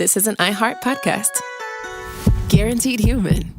this is an iHeart podcast. Guaranteed human.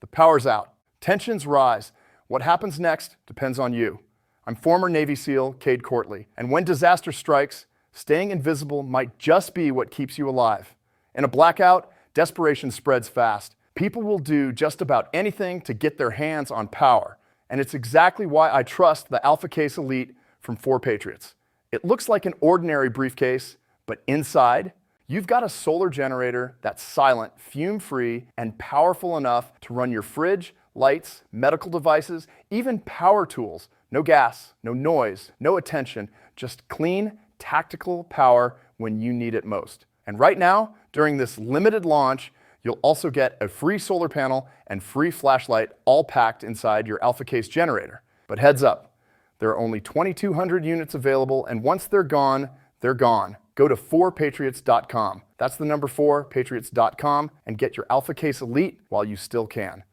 The power's out. Tensions rise. What happens next depends on you. I'm former Navy SEAL Cade Courtley, and when disaster strikes, staying invisible might just be what keeps you alive. In a blackout, desperation spreads fast. People will do just about anything to get their hands on power, and it's exactly why I trust the Alpha Case Elite from 4 Patriots. It looks like an ordinary briefcase, but inside, you've got a solar generator that's silent, fume-free, and powerful enough to run your fridge, lights, medical devices, even power tools. No gas, no noise, no attention, just clean, tactical power when you need it most. And right now, during this limited launch, you'll also get a free solar panel and free flashlight all packed inside your Alpha Case generator. But heads up, there are only 2,200 units available, and once they're gone, they're gone. Go to 4patriots.com. That's the number 4patriots.com and get your Alpha Case Elite while you still can.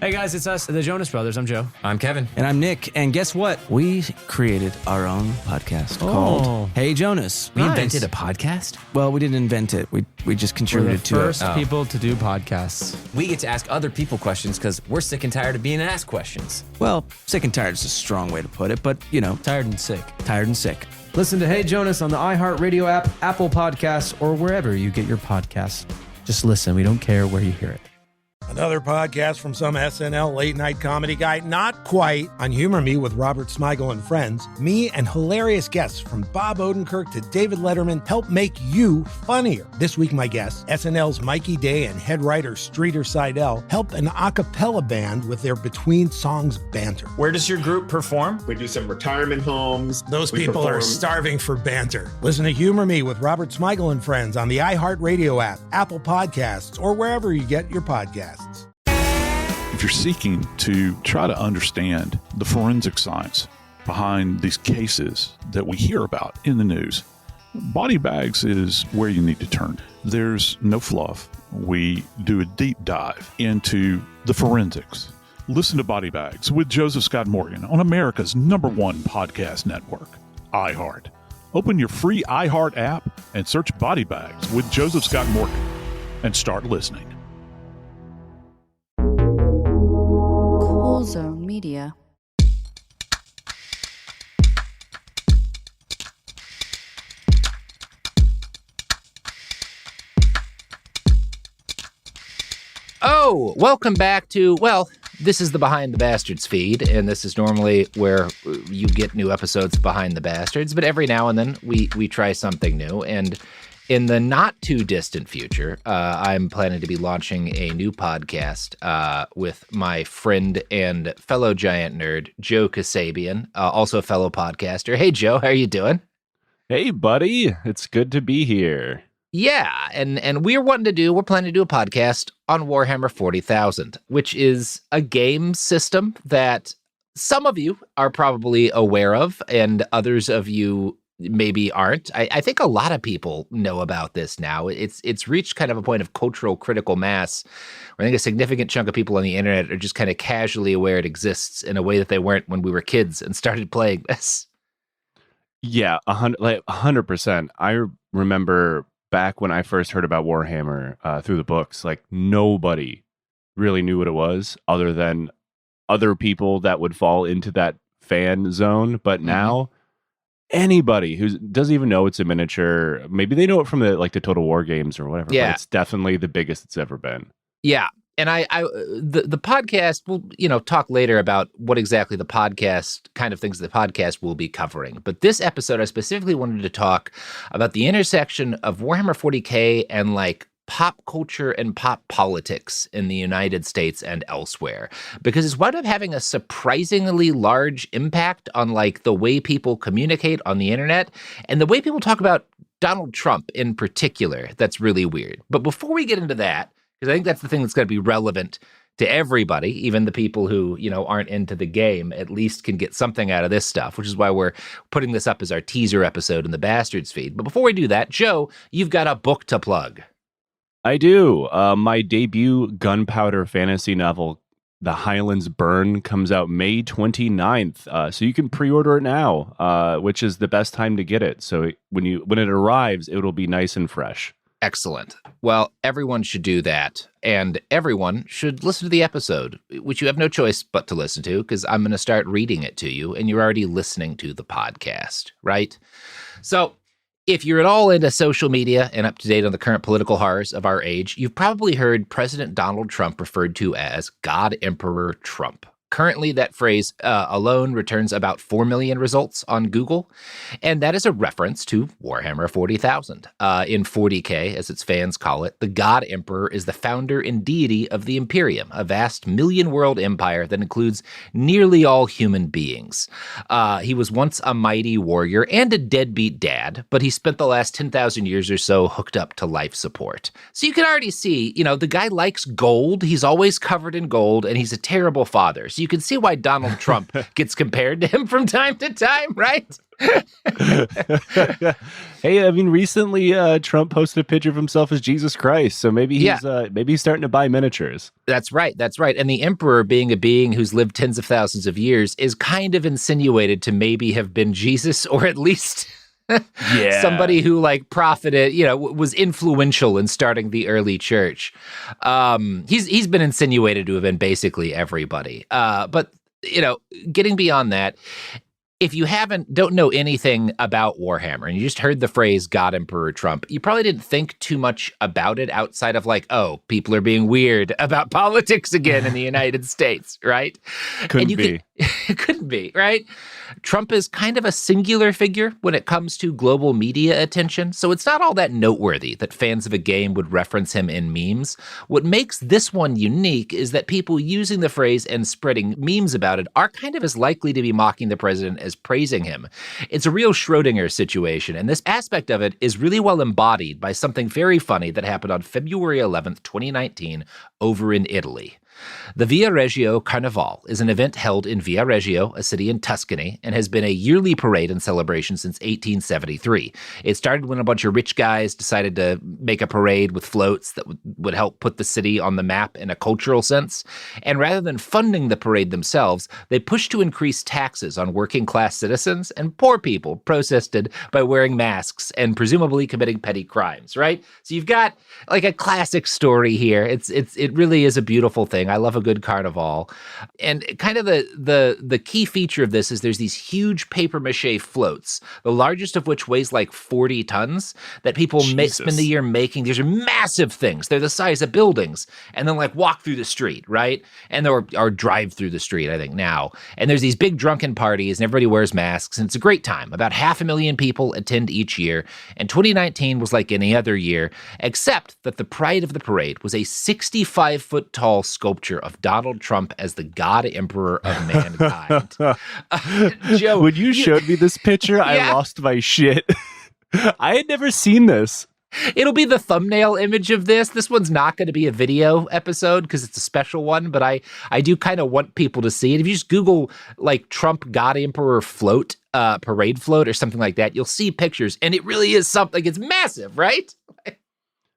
Hey guys, it's us, the Jonas Brothers. I'm Joe. I'm Kevin. And I'm Nick. And guess what? We created our own podcast called Hey Jonas. We invented a podcast? Well, we didn't invent it. We just contributed to it. We're the first people to do podcasts. We get to ask other people questions because we're sick and tired of being asked questions. Well, sick and tired is a strong way to put it, but, you know. Tired and sick. Tired and sick. Listen to Hey Jonas on the iHeartRadio app, Apple Podcasts, or wherever you get your podcasts. Just listen. We don't care where you hear it. Another podcast from some SNL late-night comedy guy, not quite, on Humor Me with Robert Smigel and friends. Me and hilarious guests from Bob Odenkirk to David Letterman help make you funnier. This week, my guests, SNL's Mikey Day and head writer Streeter Seidel, help an a cappella band with their between-songs banter. Where does your group perform? We do some retirement homes. Those people are starving for banter. Listen to Humor Me with Robert Smigel and friends on the iHeartRadio app, Apple Podcasts, or wherever you get your podcasts. If you're seeking to try to understand the forensic science behind these cases that we hear about in the news, Body Bags is where you need to turn. There's no fluff. We do a deep dive into the forensics. Listen to Body Bags with Joseph Scott Morgan on America's #1 podcast network, iHeart. Open your free iHeart app and search Body Bags with Joseph Scott Morgan and start listening. Zone Media. Oh, welcome back to, well, this is the Behind the Bastards feed, and this is normally where you get new episodes of Behind the Bastards, but every now and then we try something new, and in the not-too-distant future, I'm planning to be launching a new podcast with my friend and fellow giant nerd, Joe Kassabian, also a fellow podcaster. Hey, Joe, how are you doing? Hey, buddy. It's good to be here. Yeah, and we're planning to do a podcast on Warhammer 40,000, which is a game system that some of you are probably aware of, and others of you maybe aren't. I think a lot of people know about this now. It's reached kind of a point of cultural critical mass where I think a significant chunk of people on the internet are just kind of casually aware it exists in a way that they weren't when we were kids and started playing this. Yeah, 100%. I remember back when I first heard about Warhammer through the books, like nobody really knew what it was other than other people that would fall into that fan zone. But now anybody who doesn't even know it's a miniature, maybe they know it from the Total War games or whatever, but it's definitely the biggest it's ever been. Yeah. And the podcast, we'll, talk later about what exactly the podcast, kind of things the podcast will be covering. But this episode, I specifically wanted to talk about the intersection of Warhammer 40K and pop culture and pop politics in the United States and elsewhere, because it's wound up having a surprisingly large impact on the way people communicate on the internet and the way people talk about Donald Trump in particular. That's really weird. But before we get into that, because I think that's the thing that's going to be relevant to everybody, even the people who, aren't into the game, at least can get something out of this stuff, which is why we're putting this up as our teaser episode in the Bastards feed. But before we do that, Joe, you've got a book to plug. I do. My debut gunpowder fantasy novel, The Highlands Burn, comes out May 29th. So you can pre-order it now, which is the best time to get it. So when it arrives, it'll be nice and fresh. Excellent. Well, everyone should do that. And everyone should listen to the episode, which you have no choice but to listen to, because I'm going to start reading it to you, and you're already listening to the podcast, right? So if you're at all into social media and up to date on the current political horrors of our age, you've probably heard President Donald Trump referred to as God Emperor Trump. Currently, that phrase alone returns about 4 million results on Google, and that is a reference to Warhammer 40,000. In 40K, as its fans call it, the God Emperor is the founder and deity of the Imperium, a vast million-world empire that includes nearly all human beings. He was once a mighty warrior and a deadbeat dad, but he spent the last 10,000 years or so hooked up to life support. So you can already see, the guy likes gold, he's always covered in gold, and he's a terrible father. So you can see why Donald Trump gets compared to him from time to time, right? Hey, recently Trump posted a picture of himself as Jesus Christ, so maybe he's starting to buy miniatures. That's right. And the emperor, being a being who's lived tens of thousands of years, is kind of insinuated to maybe have been Jesus, or at least somebody who profited, was influential in starting the early church. He's been insinuated to have been basically everybody. But getting beyond that, if you don't know anything about Warhammer and you just heard the phrase God Emperor Trump, you probably didn't think too much about it outside of people are being weird about politics again in the United States, right? Couldn't be. It couldn't be, right? Trump is kind of a singular figure when it comes to global media attention, so it's not all that noteworthy that fans of a game would reference him in memes. What makes this one unique is that people using the phrase and spreading memes about it are kind of as likely to be mocking the president as praising him. It's a real Schrodinger situation, and this aspect of it is really well embodied by something very funny that happened on February 11th, 2019, over in Italy. The Via Reggio Carnival is an event held in Via Reggio, a city in Tuscany, and has been a yearly parade and celebration since 1873. It started when a bunch of rich guys decided to make a parade with floats that would help put the city on the map in a cultural sense. And rather than funding the parade themselves, they pushed to increase taxes on working-class citizens, and poor people protested by wearing masks and presumably committing petty crimes, right? So you've got a classic story here. It really is a beautiful thing. I love a good carnival. And kind of the key feature of this is there's these huge paper mache floats, the largest of which weighs 40 tons, that people spend the year making. These are massive things. They're the size of buildings. And then walk through the street, right? And or drive through the street, I think, now. And there's these big drunken parties and everybody wears masks. And it's a great time. About 500,000 people attend each year. And 2019 was like any other year, except that the pride of the parade was a 65-foot tall sculpture of Donald Trump as the God Emperor of mankind. Joe, when you showed me this picture, I lost my shit. I had never seen this. It'll be the thumbnail image of this. This one's not going to be a video episode because it's a special one, but I do kind of want people to see it. If you just Google Trump God Emperor float, parade float or something like that, you'll see pictures, and it really is something. It's massive, right?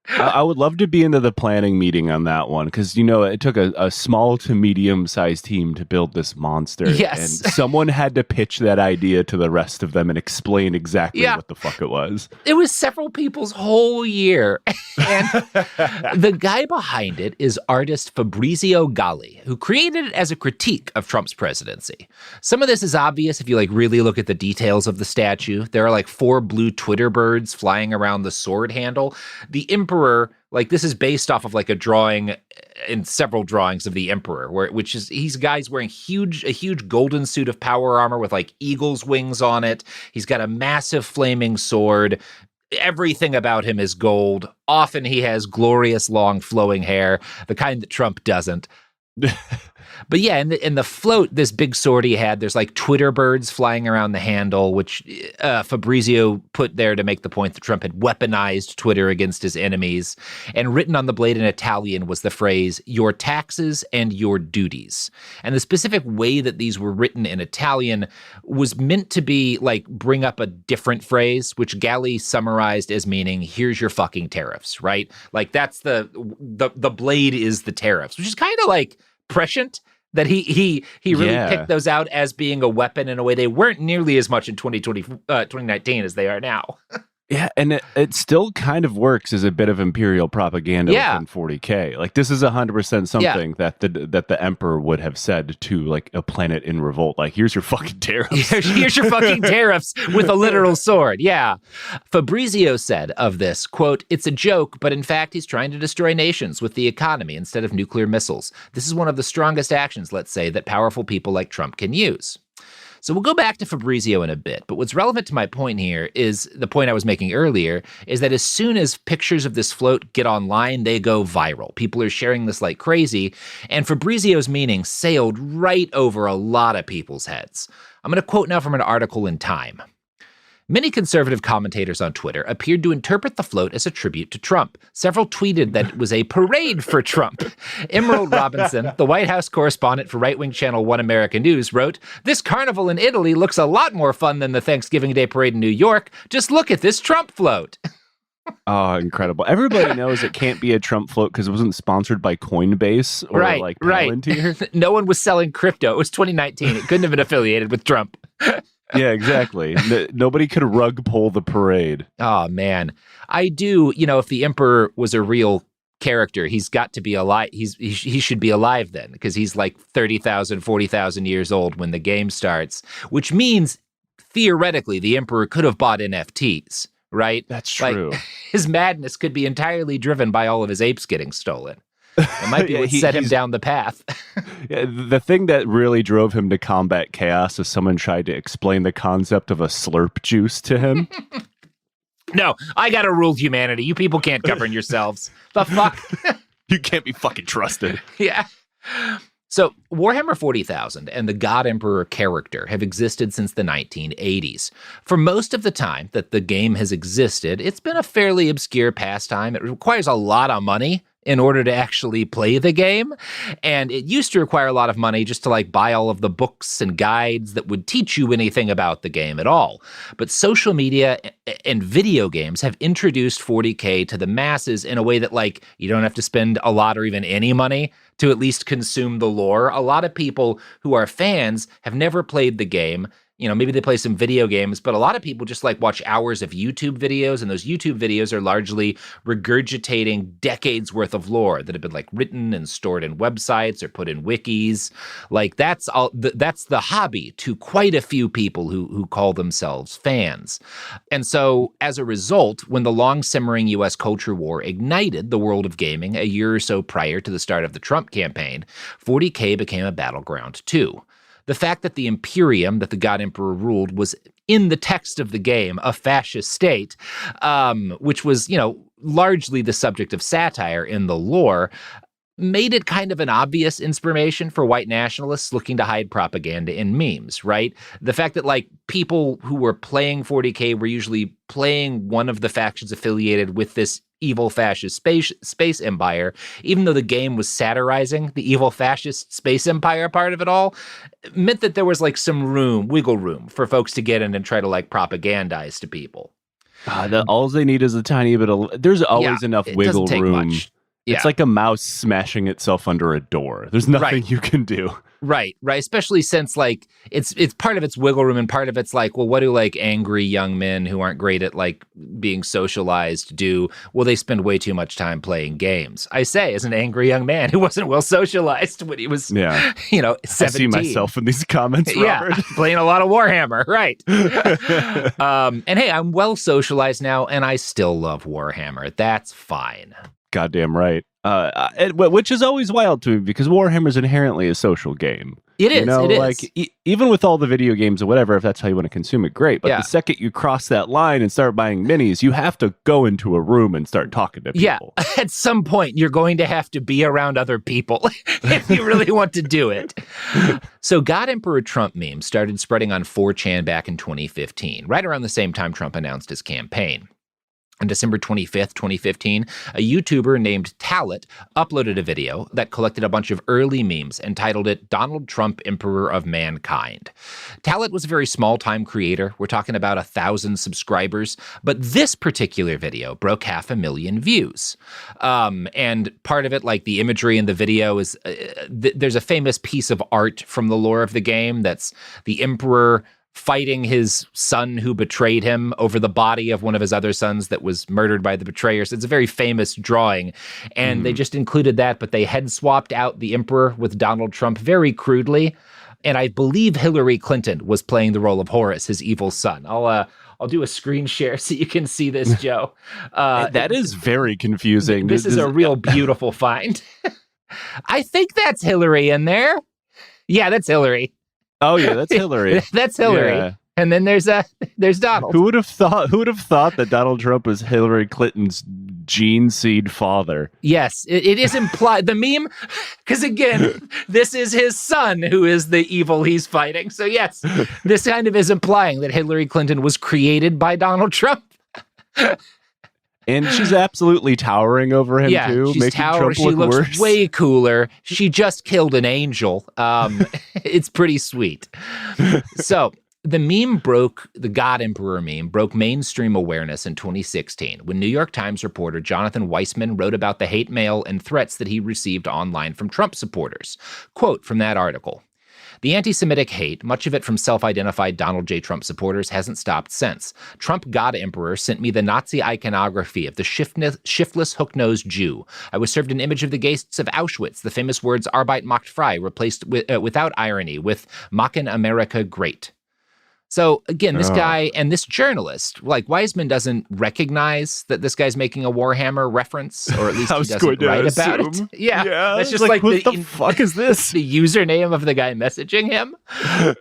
I would love to be into the planning meeting on that one because, it took a small to medium-sized team to build this monster. Yes. And someone had to pitch that idea to the rest of them and explain exactly what the fuck it was. It was several people's whole year. And the guy behind it is artist Fabrizio Galli, who created it as a critique of Trump's presidency. Some of this is obvious if you really look at the details of the statue. There are 4 blue Twitter birds flying around the sword handle. The emperor, this is based off of a drawing in several drawings of the emperor, he's guys wearing a huge golden suit of power armor with eagle's wings on it. He's got a massive flaming sword. Everything about him is gold. Often he has glorious long flowing hair, the kind that Trump doesn't. But yeah, in the float, this big sword he had, there's Twitter birds flying around the handle, which Fabrizio put there to make the point that Trump had weaponized Twitter against his enemies. And written on the blade in Italian was the phrase, "your taxes and your duties." And the specific way that these were written in Italian was meant to be bring up a different phrase, which Galli summarized as meaning, "here's your fucking tariffs," right? That's the blade is the tariffs, which is kind of prescient. That he really picked those out as being a weapon in a way they weren't nearly as much in 2019 as they are now. Yeah, and it still kind of works as a bit of imperial propaganda within 40K. Like, this is 100% something that the emperor would have said to like a planet in revolt. Like, here's your fucking tariffs. Here's your fucking tariffs with a literal sword. Yeah. Fabrizio said of this, quote, "It's a joke, but in fact, he's trying to destroy nations with the economy instead of nuclear missiles. This is one of the strongest actions, let's say, that powerful people like Trump can use." So we'll go back to Fabrizio in a bit, but what's relevant to my point here is the point I was making earlier, is that as soon as pictures of this float get online, they go viral. People are sharing this like crazy, and Fabrizio's meaning sailed right over a lot of people's heads. I'm going to quote now from an article in Time. Many conservative commentators on Twitter appeared to interpret the float as a tribute to Trump. Several tweeted that it was a parade for Trump. Emerald Robinson, the White House correspondent for right-wing channel One American News, wrote, "This carnival in Italy looks a lot more fun than the Thanksgiving Day parade in New York. Just look at this Trump float." Oh, incredible. Everybody knows it can't be a Trump float because it wasn't sponsored by Coinbase or Palantir. No one was selling crypto. It was 2019. It couldn't have been affiliated with Trump. Yeah, exactly. Nobody could rug pull the parade. Oh, man. I do, if the emperor was a real character, he's got to be alive. He should be alive then, because he's like 30,000, 40,000 years old when the game starts, which means theoretically the emperor could have bought NFTs, right? That's true. Like, his madness could be entirely driven by all of his apes getting stolen. It might be what set him down the path. Yeah, the thing that really drove him to combat chaos is someone tried to explain the concept of a slurp juice to him. No, I gotta rule humanity. You people can't govern yourselves. The fuck? You can't be fucking trusted. Yeah. So Warhammer 40,000 and the God Emperor character have existed since the 1980s. For most of the time that the game has existed, it's been a fairly obscure pastime. It requires a lot of money in order to actually play the game. And it used to require a lot of money just to like buy all of the books and guides that would teach you anything about the game at all. But social media and video games have introduced 40K to the masses in a way that like you don't have to spend a lot or even any money to at least consume the lore. A lot of people who are fans have never played the game. Maybe they play some video games, but a lot of people just like watch hours of YouTube videos, and those YouTube videos are largely regurgitating decades worth of lore that have been like written and stored in websites or put in wikis. Like that's the hobby to quite a few people who call themselves fans. And so as a result, when the long simmering US culture war ignited the world of gaming a year or so prior to the start of the Trump campaign, 40K became a battleground too. The fact that the Imperium that the God Emperor ruled was in the text of the game a fascist state, which was, largely the subject of satire in the lore, made it kind of an obvious inspiration for white nationalists looking to hide propaganda in memes, right? The fact that like people who were playing 40K were usually playing one of the factions affiliated with this evil fascist space empire, even though the game was satirizing the evil fascist space empire part of it all, meant that there was like some wiggle room for folks to get in and try to like propagandize to people. All they need is a tiny bit of, there's always enough wiggle room. Much. It's like a mouse smashing itself under a door. There's nothing you can do. Right. Especially since like it's part of its wiggle room and part of it's like, well, what do like angry young men who aren't great at like being socialized do? Well, they spend way too much time playing games. I say, as an angry young man who wasn't well socialized when he was, 17. I see myself in these comments, Robert. Yeah, playing a lot of Warhammer, right. And hey, I'm well socialized now and I still love Warhammer. That's fine. Goddamn right. Which is always wild to me because Warhammer is inherently a social game. It is. It is. Like even with all the video games or whatever, if that's how you want to consume it, great. But the second you cross that line and start buying minis, you have to go into a room and start talking to people. Yeah. At some point, you're going to have to be around other people if you really want to do it. So God Emperor Trump memes started spreading on 4chan back in 2015, right around the same time Trump announced his campaign. On December 25th, 2015, a YouTuber named Talent uploaded a video that collected a bunch of early memes and titled it Donald Trump, Emperor of Mankind. Talent was a very small-time creator. We're talking about 1,000 subscribers. But this particular video broke 500,000 views. And part of it, like the imagery in the video, is there's a famous piece of art from the lore of the game that's the Emperor fighting his son who betrayed him over the body of one of his other sons that was murdered by the betrayers. It's a very famous drawing. And they just included that, but they had swapped out the emperor with Donald Trump very crudely. And I believe Hillary Clinton was playing the role of Horus, his evil son. I'll do a screen share so you can see this, Joe. That is very confusing. This is a real beautiful find. I think that's Hillary in there. Yeah, that's Hillary. Oh yeah, that's Hillary. That's Hillary. Yeah. And then there's Donald. Who would have thought that Donald Trump was Hillary Clinton's gene seed father? Yes, it is implied. The meme, because again, this is his son who is the evil he's fighting. So yes, this kind of is implying that Hillary Clinton was created by Donald Trump. And she's absolutely towering over him too, she's making Trump she look looks worse. way cooler. She just killed an angel. It's pretty sweet. So the God Emperor meme broke mainstream awareness in 2016 when New York Times reporter Jonathan Weissman wrote about the hate mail and threats that he received online from Trump supporters. Quote from that article: "The anti-Semitic hate, much of it from self-identified Donald J. Trump supporters, hasn't stopped since. Trump God Emperor sent me the Nazi iconography of the shiftless hook-nosed Jew. I was served an image of the ghasts of Auschwitz, the famous words Arbeit macht frei, replaced without irony with Machen America Great." So again, this guy and this journalist, like Wiseman doesn't recognize that this guy's making a Warhammer reference, or at least he doesn't write about it. Yeah, that's just like what the fuck is this? The username of the guy messaging him.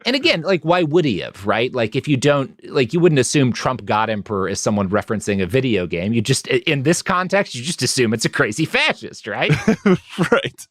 And again, like, why would he have, right? Like, if you don't, like, you wouldn't assume Trump God Emperor is someone referencing a video game. You just, in this context, you just assume it's a crazy fascist, right? Right.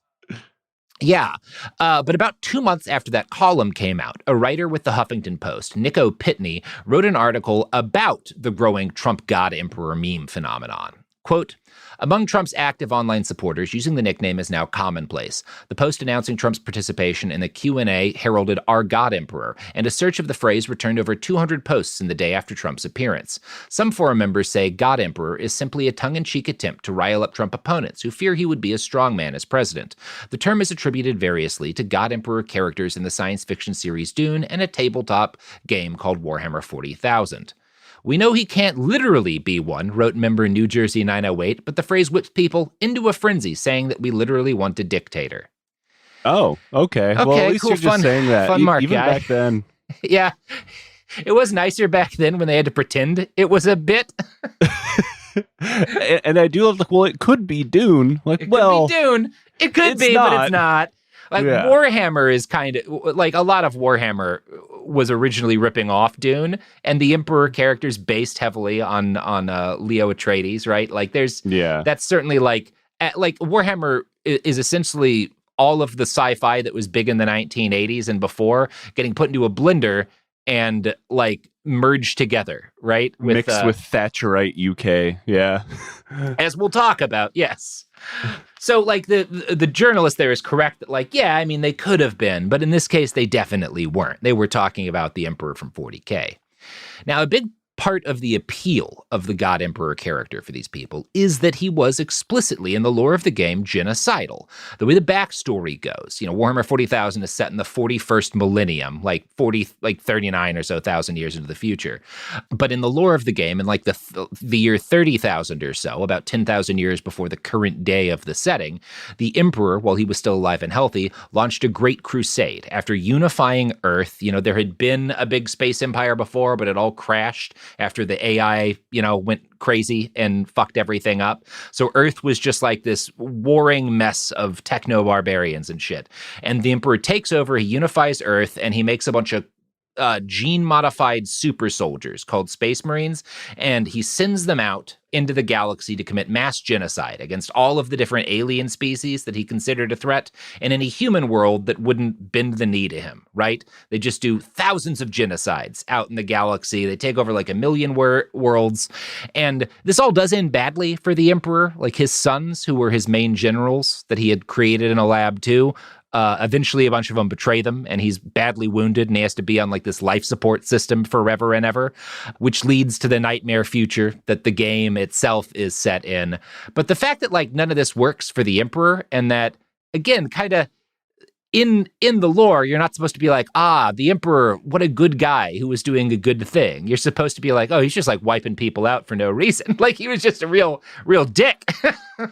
Yeah, but about 2 months after that column came out, a writer with the Huffington Post, Nico Pitney, wrote an article about the growing Trump God Emperor meme phenomenon. Quote, "Among Trump's active online supporters, using the nickname is now commonplace. The post announcing Trump's participation in the Q&A heralded our God Emperor, and a search of the phrase returned over 200 posts in the day after Trump's appearance. Some forum members say God Emperor is simply a tongue-in-cheek attempt to rile up Trump opponents who fear he would be a strongman as president. The term is attributed variously to God Emperor characters in the science fiction series Dune and a tabletop game called Warhammer 40,000. We know he can't literally be one," wrote member New Jersey 908, "but the phrase whips people into a frenzy, saying that we literally want a dictator." Oh, okay. Well, at least cool, you're just saying that. Fun mark, even guy. back then. Yeah. It was nicer back then when they had to pretend it was a bit. And I do love, like, well, it could be Dune. Like, It could be Dune. It could be, but it's not. Like, Yeah. Warhammer is kind of, like, a lot of Warhammer was originally ripping off Dune, and the Emperor character's based heavily on Leo Atreides, right? Like, that's certainly, like Warhammer is essentially all of the sci-fi that was big in the 1980s and before getting put into a blender and, like, merged together, right? Mixed with Thatcherite UK, yeah. As we'll talk about, yes. So, like, the journalist there is correct that, like, yeah, I mean, they could have been, but in this case, they definitely weren't. They were talking about the Emperor from 40K. Now, a big part of the appeal of the God Emperor character for these people is that he was explicitly, in the lore of the game, genocidal. The way the backstory goes, Warhammer 40,000 is set in the 41st millennium, like 39 or so thousand years into the future. But in the lore of the game, in like the year 30,000 or so, about 10,000 years before the current day of the setting, the Emperor, while he was still alive and healthy, launched a great crusade. After unifying Earth, there had been a big space empire before, but it all crashed after the AI, went crazy and fucked everything up. So Earth was just like this warring mess of techno-barbarians and shit. And the Emperor takes over, he unifies Earth, and he makes a bunch of gene-modified super soldiers called Space Marines, and he sends them out into the galaxy to commit mass genocide against all of the different alien species that he considered a threat in any human world that wouldn't bend the knee to him, right? They just do thousands of genocides out in the galaxy. They take over like 1 million worlds, and this all does end badly for the Emperor. Like, his sons, who were his main generals that he had created in a lab too, eventually a bunch of them betray them, and he's badly wounded, and he has to be on like this life support system forever and ever, which leads to the nightmare future that the game itself is set in. But the fact that, like, none of this works for the Emperor, and that, again, kind of, in the lore, you're not supposed to be like, the Emperor, what a good guy who was doing a good thing. You're supposed to be like, oh, he's just like wiping people out for no reason. Like he was just a real dick.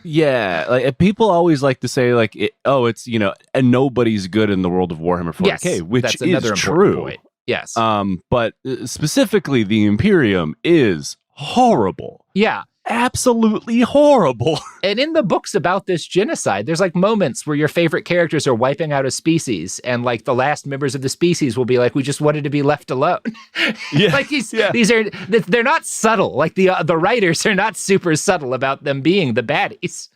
Yeah, like people always like to say like, it's and nobody's good in the world of Warhammer 40K, yes, which that's is another true. Point. Yes, but specifically, the Imperium is horrible. Yeah. Absolutely horrible. And in the books about this genocide, there's like moments where your favorite characters are wiping out a species, and like the last members of the species will be like, we just wanted to be left alone. Yeah. Like they're not subtle. Like the writers are not super subtle about them being the baddies.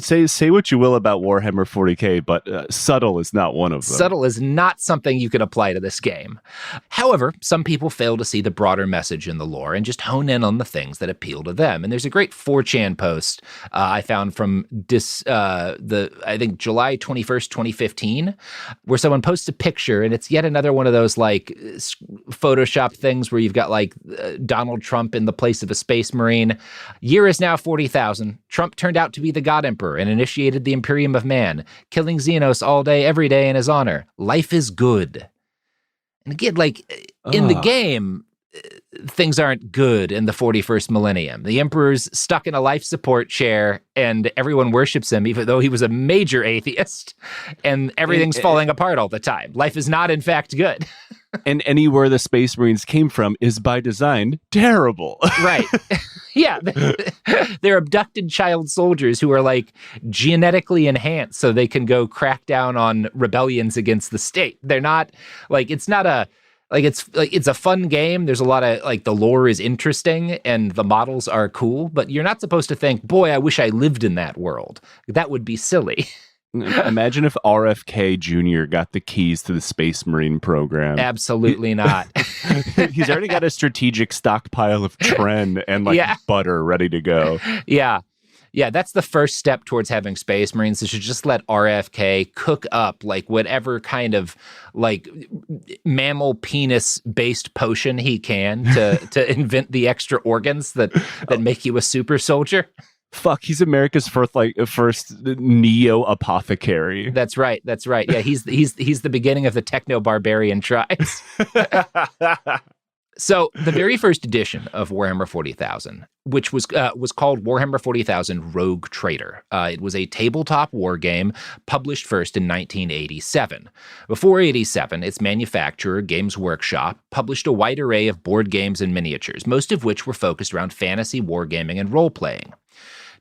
Say what you will about Warhammer 40K, but subtle is not one of them. Subtle is not something you can apply to this game. However, some people fail to see the broader message in the lore and just hone in on the things that appeal to them. And there's a great 4chan post I found from I think July 21st, 2015, where someone posts a picture, and it's yet another one of those like Photoshop things where you've got like Donald Trump in the place of a space marine. Year is now 40,000. Trump turned out to be the God Emperor and initiated the Imperium of Man, killing Xenos all day, every day in his honor. Life is good. And again, like in the game, things aren't good in the 41st millennium. The Emperor's stuck in a life support chair and everyone worships him, even though he was a major atheist, and everything's falling apart all the time. Life is not, in fact, good. And anywhere the Space Marines came from is by design terrible. Right. Yeah. They're abducted child soldiers who are like genetically enhanced so they can go crack down on rebellions against the state. They're not like, it's not a, like it's a fun game. There's a lot of like the lore is interesting and the models are cool, but you're not supposed to think, boy, I wish I lived in that world. That would be silly. Imagine if RFK Jr. got the keys to the Space Marine program. Absolutely not. He's already got a strategic stockpile of Tren and like butter ready to go. Yeah. Yeah, that's the first step towards having Space Marines. They should just let RFK cook up like whatever kind of like mammal penis based potion he can to invent the extra organs that make you a super soldier. Fuck, he's America's first neo apothecary. That's right. Yeah, he's the beginning of the techno barbarian tribes. So the very first edition of Warhammer 40,000, which was called Warhammer 40,000 Rogue Trader. It was a tabletop war game published first in 1987. Before 87, its manufacturer, Games Workshop, published a wide array of board games and miniatures, most of which were focused around fantasy wargaming and role-playing.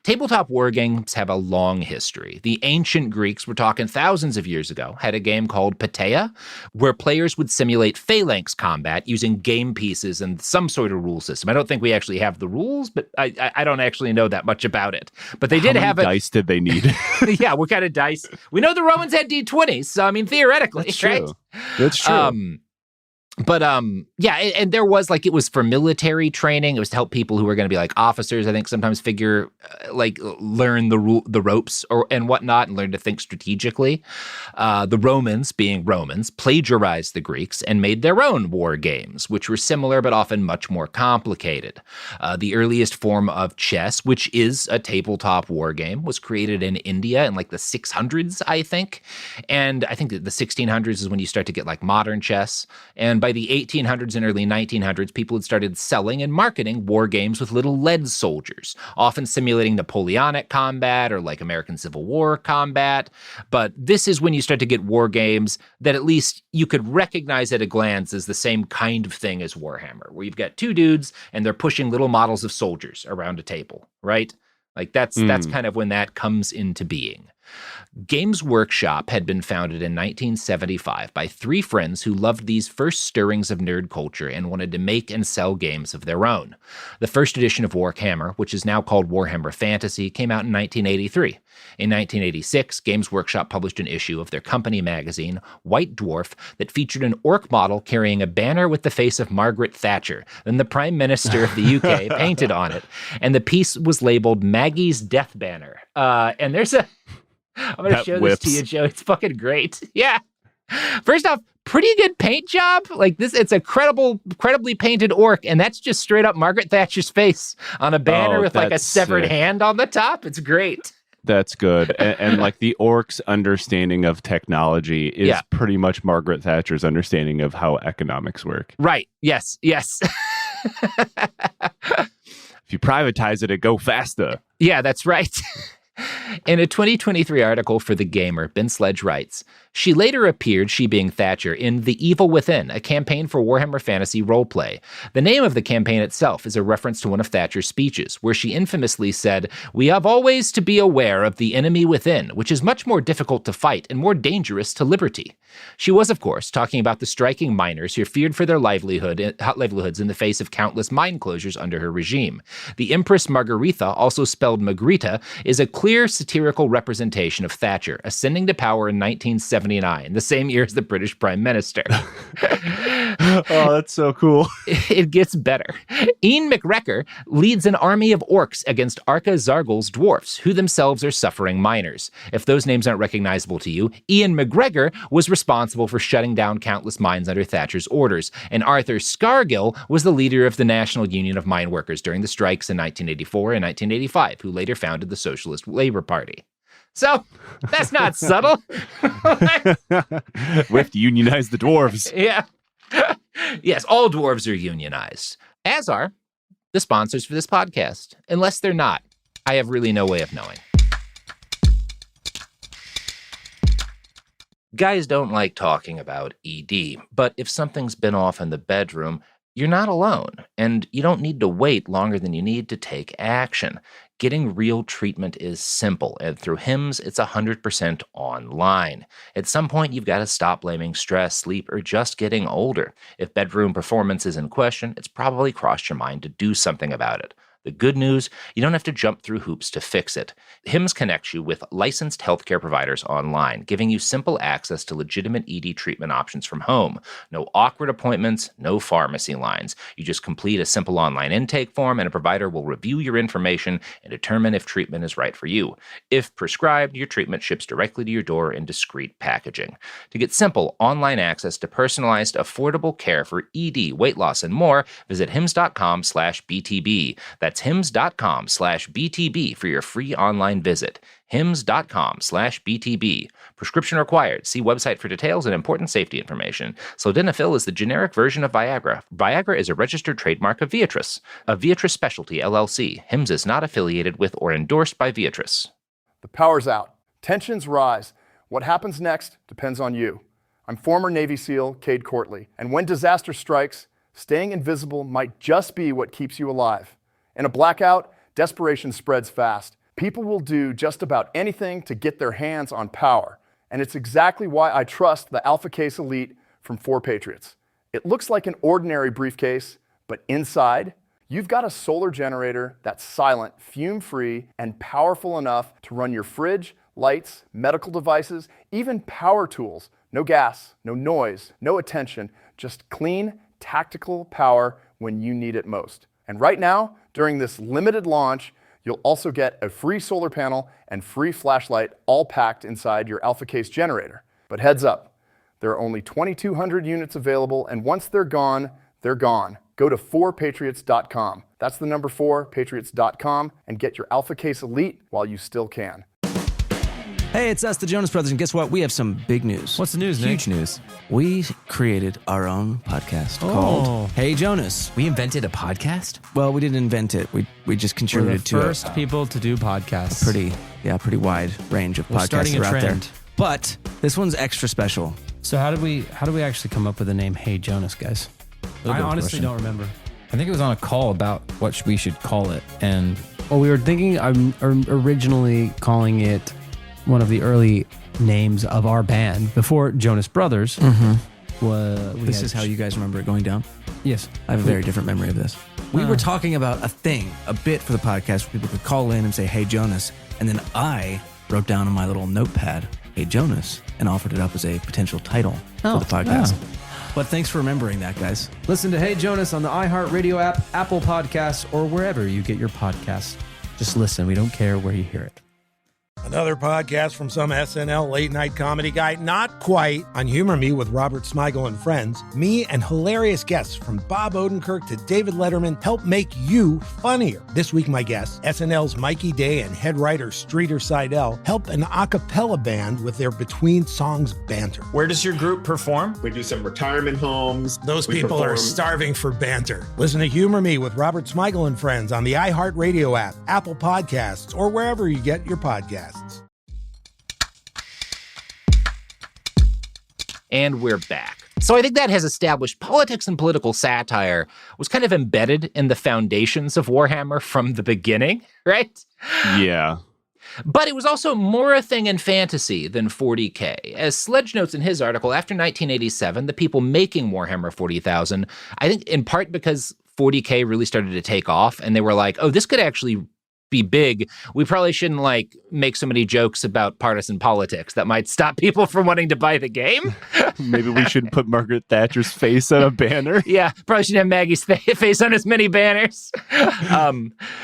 Tabletop war games have a long history. The ancient Greeks, we're talking thousands of years ago, had a game called Pateia, where players would simulate phalanx combat using game pieces and some sort of rule system. I don't think we actually have the rules, but I don't actually know that much about it. But they did have it. How many dice did they need? Yeah, what kind of dice? We know the Romans had D20s, so I mean, theoretically, that's right? True. That's true. But yeah, and there was like, it was for military training. It was to help people who were going to be like officers, I think sometimes learn the ropes and whatnot and learn to think strategically. The Romans, being Romans, plagiarized the Greeks and made their own war games, which were similar but often much more complicated. The earliest form of chess, which is a tabletop war game, was created in India in like the 600s, I think. And I think that the 1600s is when you start to get like modern chess. And by the 1800s and early 1900s, people had started selling and marketing war games with little lead soldiers, often simulating Napoleonic combat or like American Civil War combat. But this is when you start to get war games that at least you could recognize at a glance as the same kind of thing as Warhammer, where you've got two dudes and they're pushing little models of soldiers around a table, right? Like that's kind of when that comes into being. Games Workshop had been founded in 1975 by three friends who loved these first stirrings of nerd culture and wanted to make and sell games of their own. The first edition of Warhammer, which is now called Warhammer Fantasy, came out in 1983. In 1986, Games Workshop published an issue of their company magazine, White Dwarf, that featured an orc model carrying a banner with the face of Margaret Thatcher, then the Prime Minister of the UK, painted on it. And the piece was labeled Maggie's Death Banner. And there's a... I'm going to show this to you, Joe. It's fucking great. Yeah. First off, pretty good paint job. Like this, it's a credibly painted orc, and that's just straight up Margaret Thatcher's face on a banner with like a severed hand on the top. It's great. That's good. And like the orcs' understanding of technology is pretty much Margaret Thatcher's understanding of how economics work. Right. Yes. Yes. If you privatize it, it go faster. Yeah, that's right. In a 2023 article for The Gamer, Ben Sledge writes, she later appeared, she being Thatcher, in The Evil Within, a campaign for Warhammer Fantasy roleplay. The name of the campaign itself is a reference to one of Thatcher's speeches, where she infamously said, "We have always to be aware of the enemy within, which is much more difficult to fight and more dangerous to liberty." She was, of course, talking about the striking miners who feared for their livelihoods in the face of countless mine closures under her regime. The Empress Margaretha, also spelled Magrita, is a clear satirical representation of Thatcher, ascending to power in 1979, the same year as the British Prime Minister. Oh, that's so cool. It gets better. Ian McGregor leads an army of orcs against Arca Zargul's dwarfs, who themselves are suffering miners. If those names aren't recognizable to you, Ian McGregor was responsible for shutting down countless mines under Thatcher's orders, and Arthur Scargill was the leader of the National Union of Mine Workers during the strikes in 1984 and 1985, who later founded the Socialist Labor Party. So, that's not subtle. We have to unionize the dwarves. Yeah. Yes, all dwarves are unionized, as are the sponsors for this podcast. Unless they're not, I have really no way of knowing. Guys don't like talking about ED, but if something's been off in the bedroom, you're not alone, and you don't need to wait longer than you need to take action. Getting real treatment is simple, and through HIMS, it's 100% online. At some point, you've got to stop blaming stress, sleep, or just getting older. If bedroom performance is in question, it's probably crossed your mind to do something about it. The good news, you don't have to jump through hoops to fix it. HIMS connects you with licensed healthcare providers online, giving you simple access to legitimate ED treatment options from home. No awkward appointments, no pharmacy lines. You just complete a simple online intake form, and a provider will review your information and determine if treatment is right for you. If prescribed, your treatment ships directly to your door in discreet packaging. To get simple online access to personalized, affordable care for ED, weight loss, and more, visit hims.com/BTB. That's hims.com/BTB for your free online visit. hims.com/BTB. Prescription required. See website for details and important safety information. Sildenafil is the generic version of Viagra. Viagra is a registered trademark of Viatris, a Viatris specialty LLC. HIMS is not affiliated with or endorsed by Viatris. The power's out. Tensions rise. What happens next depends on you. I'm former Navy SEAL Cade Courtley, and when disaster strikes, staying invisible might just be what keeps you alive. In a blackout, desperation spreads fast. People will do just about anything to get their hands on power. And it's exactly why I trust the Alpha Case Elite from 4 Patriots. It looks like an ordinary briefcase, but inside, you've got a solar generator that's silent, fume-free, and powerful enough to run your fridge, lights, medical devices, even power tools. No gas, no noise, no attention, just clean, tactical power when you need it most. And right now, during this limited launch, you'll also get a free solar panel and free flashlight all packed inside your Alpha Case generator. But heads up, there are only 2,200 units available, and once they're gone, they're gone. Go to 4patriots.com. That's the number 4patriots.com, and get your Alpha Case Elite while you still can. Hey, it's us, the Jonas Brothers, and guess what? We have some big news. What's the news, Nick? Huge news. We created our own podcast called Hey Jonas. We invented a podcast? Well, we didn't invent it. We just contributed to We're the first people to do podcasts. Pretty wide range of podcasts that are out there. But this one's extra special. So how do we actually come up with the name Hey Jonas, guys? I honestly don't remember. I think it was on a call about what we should call it, and we were thinking originally calling it one of the early names of our band before Jonas Brothers. This is how you guys remember it going down? Yes. I have a very different memory of this. We were talking about a bit for the podcast where people could call in and say, Hey Jonas. And then I wrote down on my little notepad, Hey Jonas, and offered it up as a potential title for the podcast. Yeah. But thanks for remembering that, guys. Listen to Hey Jonas on the iHeartRadio app, Apple Podcasts, or wherever you get your podcasts. Just listen. We don't care where you hear it. Another podcast from some SNL late-night comedy guy, not quite, on Humor Me with Robert Smigel and friends. Me and hilarious guests from Bob Odenkirk to David Letterman help make you funnier. This week, my guests, SNL's Mikey Day and head writer Streeter Seidel, help an a cappella band with their between-songs banter. Where does your group perform? We do some retirement homes. Those people are starving for banter. Listen to Humor Me with Robert Smigel and friends on the iHeartRadio app, Apple Podcasts, or wherever you get your podcasts. And we're back. So I think that has established politics and political satire was kind of embedded in the foundations of Warhammer from the beginning, right? Yeah. But it was also more a thing in fantasy than 40K. As Sledge notes in his article, after 1987, the people making Warhammer 40,000, I think in part because 40K really started to take off, and they were like, oh, this could actually be big. We probably shouldn't make so many jokes about partisan politics that might stop people from wanting to buy the game. Maybe we shouldn't put Margaret Thatcher's face on a banner. Yeah, probably shouldn't have Maggie's face on as many banners.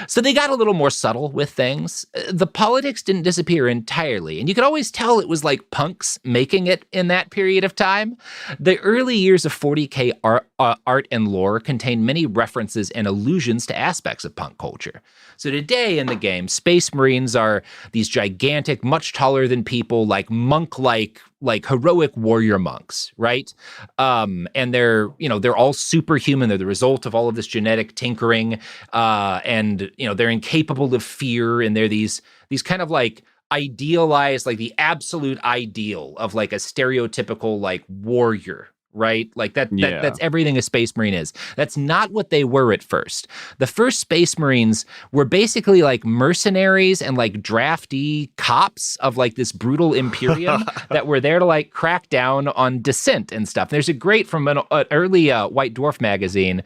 So they got a little more subtle with things. The politics didn't disappear entirely, and you could always tell it was like punks making it in that period of time. The early years of 40K art and lore contained many references and allusions to aspects of punk culture. So today in the game, Space Marines are these gigantic, much taller than people, monk-like, heroic warrior monks, right? And they're all superhuman. They're the result of all of this genetic tinkering, and they're incapable of fear. And they're these kind of idealized, the absolute ideal of a stereotypical warrior. Right? That's everything a Space Marine is. That's not what they were at first. The first Space Marines were basically mercenaries and draftee cops of this brutal Imperium that were there to crack down on dissent and stuff. There's a great, from an early White Dwarf magazine,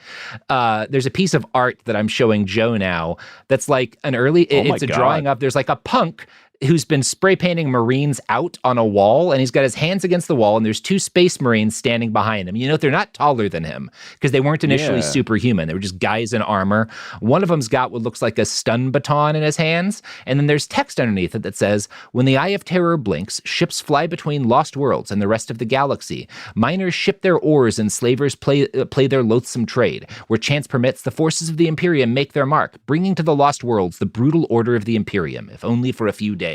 there's a piece of art that I'm showing Joe now that's it's a drawing of, there's a punk who's been spray painting Marines out on a wall, and he's got his hands against the wall, and there's two Space Marines standing behind him. They're not taller than him because they weren't initially superhuman. They were just guys in armor. One of them's got what looks like a stun baton in his hands, and then there's text underneath it that says, "When the eye of terror blinks, ships fly between lost worlds and the rest of the galaxy. Miners ship their oars and slavers play their loathsome trade. Where chance permits, the forces of the Imperium make their mark, bringing to the lost worlds the brutal order of the Imperium, if only for a few days."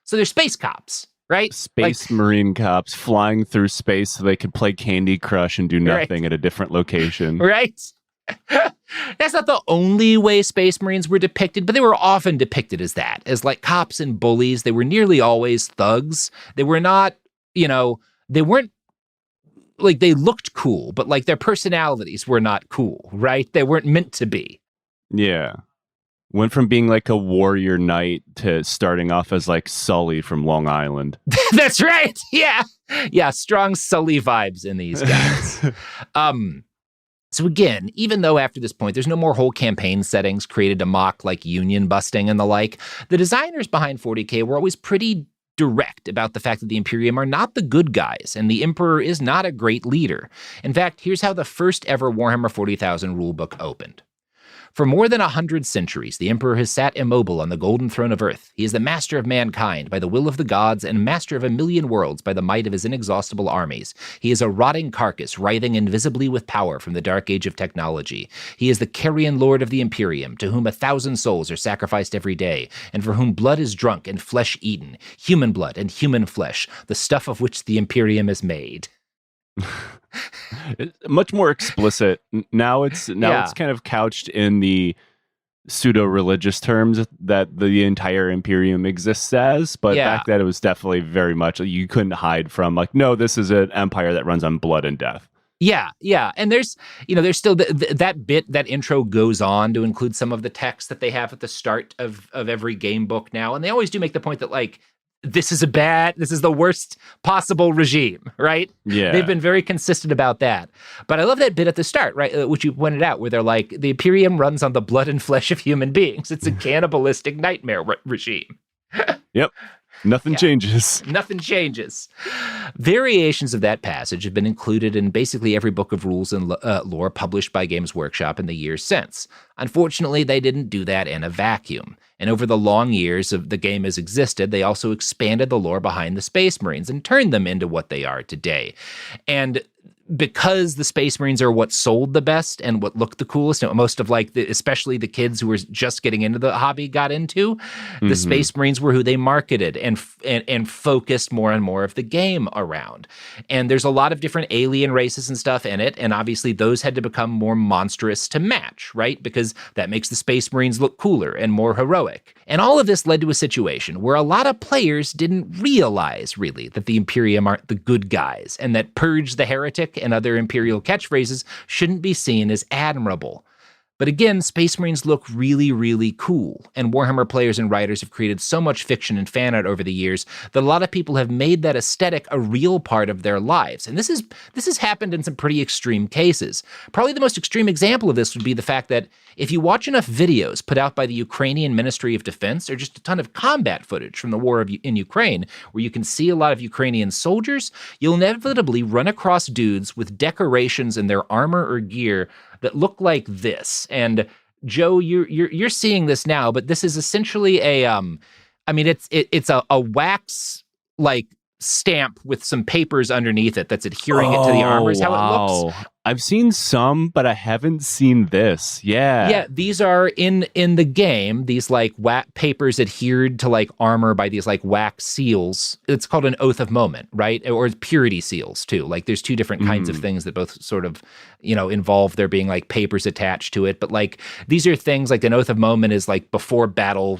So they're space cops, right? Space Marine cops flying through space so they could play Candy Crush and do nothing at a different location. Right? That's not the only way Space Marines were depicted, but they were often depicted as that, as cops and bullies. They were nearly always thugs. They were not, they weren't, they looked cool, but their personalities were not cool, right? They weren't meant to be. Yeah. Went from being a warrior knight to starting off as Sully from Long Island. That's right. Yeah. Yeah. Strong Sully vibes in these guys. So again, even though after this point, there's no more whole campaign settings created to mock union busting and the like, the designers behind 40K were always pretty direct about the fact that the Imperium are not the good guys, and the Emperor is not a great leader. In fact, here's how the first ever Warhammer 40,000 rulebook opened. For more than 100 centuries, the Emperor has sat immobile on the golden throne of Earth. He is the master of mankind by the will of the gods and master of a million worlds by the might of his inexhaustible armies. He is a rotting carcass, writhing invisibly with power from the dark age of technology. He is the carrion lord of the Imperium, to whom 1,000 souls are sacrificed every day, and for whom blood is drunk and flesh eaten, human blood and human flesh, the stuff of which the Imperium is made. Much more explicit. Now it's kind of couched in the pseudo-religious terms that the entire Imperium exists as, but back then it was definitely very much you couldn't hide from no, this is an empire that runs on blood and death. Yeah, and there's still that bit, that intro goes on to include some of the text that they have at the start of every game book now, and they always do make the point that this is the worst possible regime, right? Yeah. They've been very consistent about that. But I love that bit at the start, right? Which you pointed out, where they're the Imperium runs on the blood and flesh of human beings. It's a cannibalistic nightmare regime. Yep. Nothing changes. Nothing changes. Variations of that passage have been included in basically every book of rules and lore published by Games Workshop in the years since. Unfortunately, they didn't do that in a vacuum. And over the long years of the game has existed, they also expanded the lore behind the Space Marines and turned them into what they are today. And because the Space Marines are what sold the best and what looked the coolest, and most of especially the kids who were just getting into the hobby got into, the Space Marines were who they marketed and focused more and more of the game around. And there's a lot of different alien races and stuff in it, and obviously those had to become more monstrous to match, right? Because that makes the Space Marines look cooler and more heroic. And all of this led to a situation where a lot of players didn't realize, really, that the Imperium aren't the good guys, and that Purge the Heretic and other Imperial catchphrases shouldn't be seen as admirable. But again, Space Marines look really, really cool, and Warhammer players and writers have created so much fiction and fan art over the years that a lot of people have made that aesthetic a real part of their lives. And this has happened in some pretty extreme cases. Probably the most extreme example of this would be the fact that if you watch enough videos put out by the Ukrainian Ministry of Defense, or just a ton of combat footage from the war in Ukraine, where you can see a lot of Ukrainian soldiers, you'll inevitably run across dudes with decorations in their armor or gear that look like this. And Joe, you're seeing this now, but this is essentially it's a wax stamp with some papers underneath it that's adhering it to the armor is how it looks. I've seen some, but I haven't seen this. Yeah, these are in the game. These papers adhered to armor by these wax seals. It's called an oath of moment, right? Or purity seals too. There's two different kinds of things that both sort of involve there being papers attached to it. But these are things an oath of moment is before battle,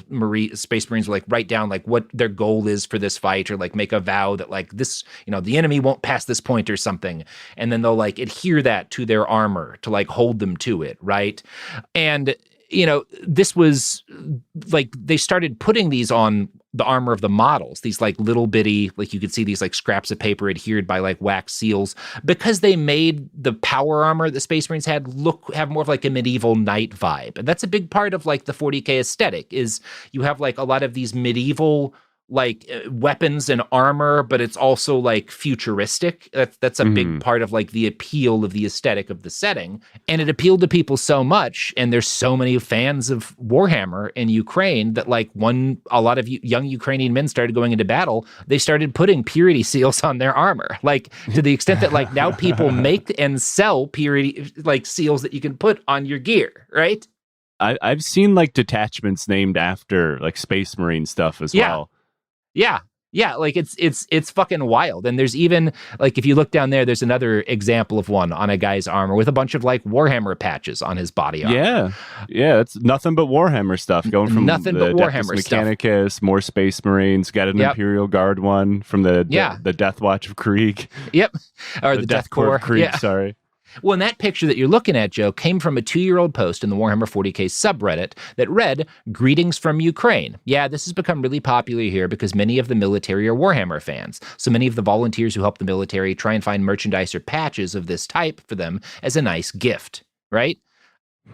Space Marines will write down what their goal is for this fight, or make a vow that this the enemy won't pass this point or something, and then they'll adhere that to their armor to hold them to it, right? And this was they started putting these on the armor of the models, these little bitty, you could see these scraps of paper adhered by wax seals, because they made the power armor the Space Marines had have more of a medieval knight vibe. And that's a big part of the 40K aesthetic, is you have a lot of these medieval weapons and armor, but it's also futuristic. That's a big part of the appeal of the aesthetic of the setting. And it appealed to people so much, and there's so many fans of Warhammer in Ukraine that a lot of young Ukrainian men started going into battle. They started putting purity seals on their armor, to the extent that now people make and sell purity seals that you can put on your gear, right? I've seen detachments named after Space Marine stuff as well. Yeah. It's fucking wild. And there's even if you look down there, there's another example of one on a guy's armor with a bunch of Warhammer patches on his body armor. Yeah, it's nothing but Warhammer stuff, going from nothing but Warhammer Mechanicus, stuff. More Space Marines, got an Imperial Guard one from the Death Watch of Krieg. Yep, or the Death Corps of Krieg. Sorry. Well, and that picture that you're looking at, Joe, came from a 2-year-old post in the Warhammer 40K subreddit that read, "Greetings from Ukraine." Yeah, this has become really popular here because many of the military are Warhammer fans. So many of the volunteers who help the military try and find merchandise or patches of this type for them as a nice gift, right?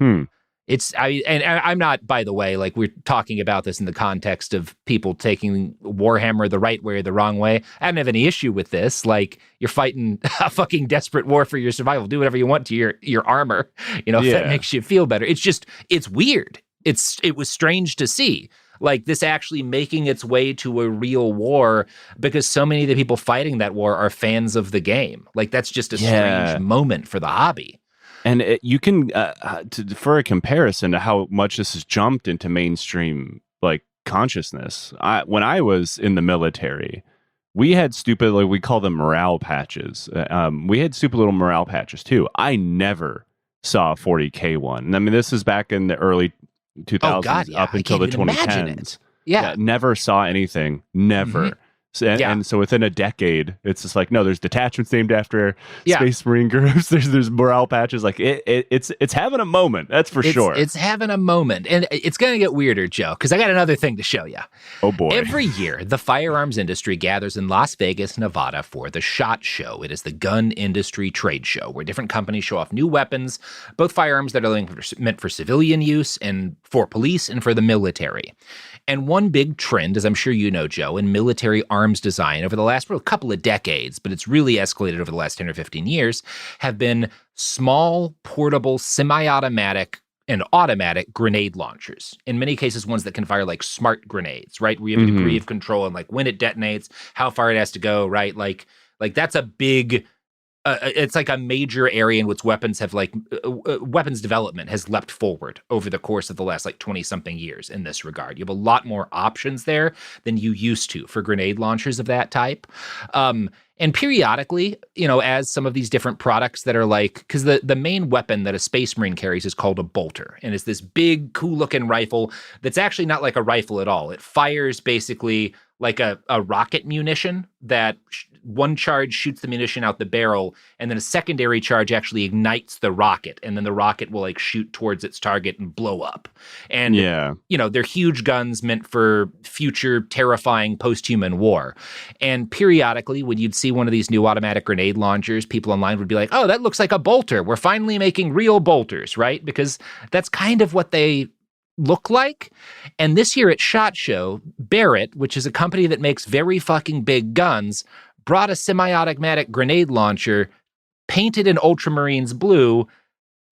I'm not, by the way, we're talking about this in the context of people taking Warhammer the right way or the wrong way. I don't have any issue with this. You're fighting a fucking desperate war for your survival. Do whatever you want to your armor, if that makes you feel better. It's just, it's weird. It was strange to see. This actually making its way to a real war, because so many of the people fighting that war are fans of the game. That's just a strange moment for the hobby. And you can, for a comparison to how much this has jumped into mainstream consciousness. When I was in the military, we had stupid, we call them morale patches. We had stupid little morale patches too. I never saw a 40K one. I mean, this is back in the early 2000s up until the 2010s. Yeah, never saw anything. Never. And so within a decade, it's just like, no, there's detachments named after Yeah. Space Marine groups. There's morale patches. Like it's having a moment. That's for sure. It's having a moment. And it's going to get weirder, Joe, because I got another thing to show you. Oh, boy. Every year, the firearms industry gathers in Las Vegas, Nevada for the SHOT Show. It is the gun industry trade show where different companies show off new weapons, both firearms that are meant for civilian use and for police and for the military. And one big trend, as I'm sure you know, Joe, in military arms design over the last couple of decades, but it's really escalated over the last 10 or 15 years, have been small, portable, semi-automatic and automatic grenade launchers. In many cases, ones that can fire like smart grenades, right? Where you have a degree of control and like when it detonates, how far it has to go, right? Like that's a big... it's like a major area in which weapons have weapons development has leapt forward over the course of the last 20-something years in this regard. You have a lot more options there than you used to for grenade launchers of that type. And periodically, as some of these different products that are because the main weapon that a Space Marine carries is called a bolter. And it's this big, cool-looking rifle that's actually not like a rifle at all. It fires basically like a rocket munition that one charge shoots the munition out the barrel, and then a secondary charge actually ignites the rocket, and then the rocket will shoot towards its target and blow up. And, they're huge guns meant for future terrifying post-human war. And periodically, when you'd see one of these new automatic grenade launchers, people online would be like, oh, that looks like a bolter. We're finally making real bolters, right? Because that's kind of what they look like. And this year at SHOT Show, Barrett, which is a company that makes very fucking big guns, brought a semi-automatic grenade launcher painted in Ultramarines blue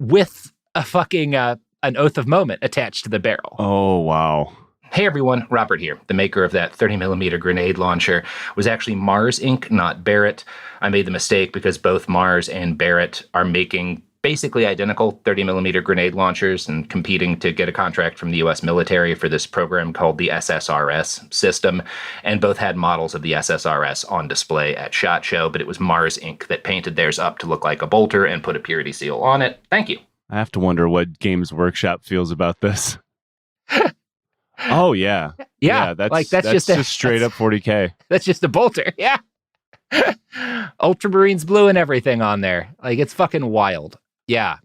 with a fucking an Oath of Moment attached to the barrel. Oh, wow. Hey everyone, Robert here. The maker of that 30mm grenade launcher was actually Mars Inc., not Barrett. I made the mistake because both Mars and Barrett are making basically identical 30mm grenade launchers and competing to get a contract from the U.S. military for this program called the SSRS system. And both had models of the SSRS on display at SHOT Show, but it was Mars Inc. that painted theirs up to look like a bolter and put a purity seal on it. Thank you. I have to wonder what Games Workshop feels about this. Oh, yeah. Yeah, that's just straight up 40K. That's just a bolter, yeah. Ultramarines blue and everything on there. It's fucking wild. Yeah.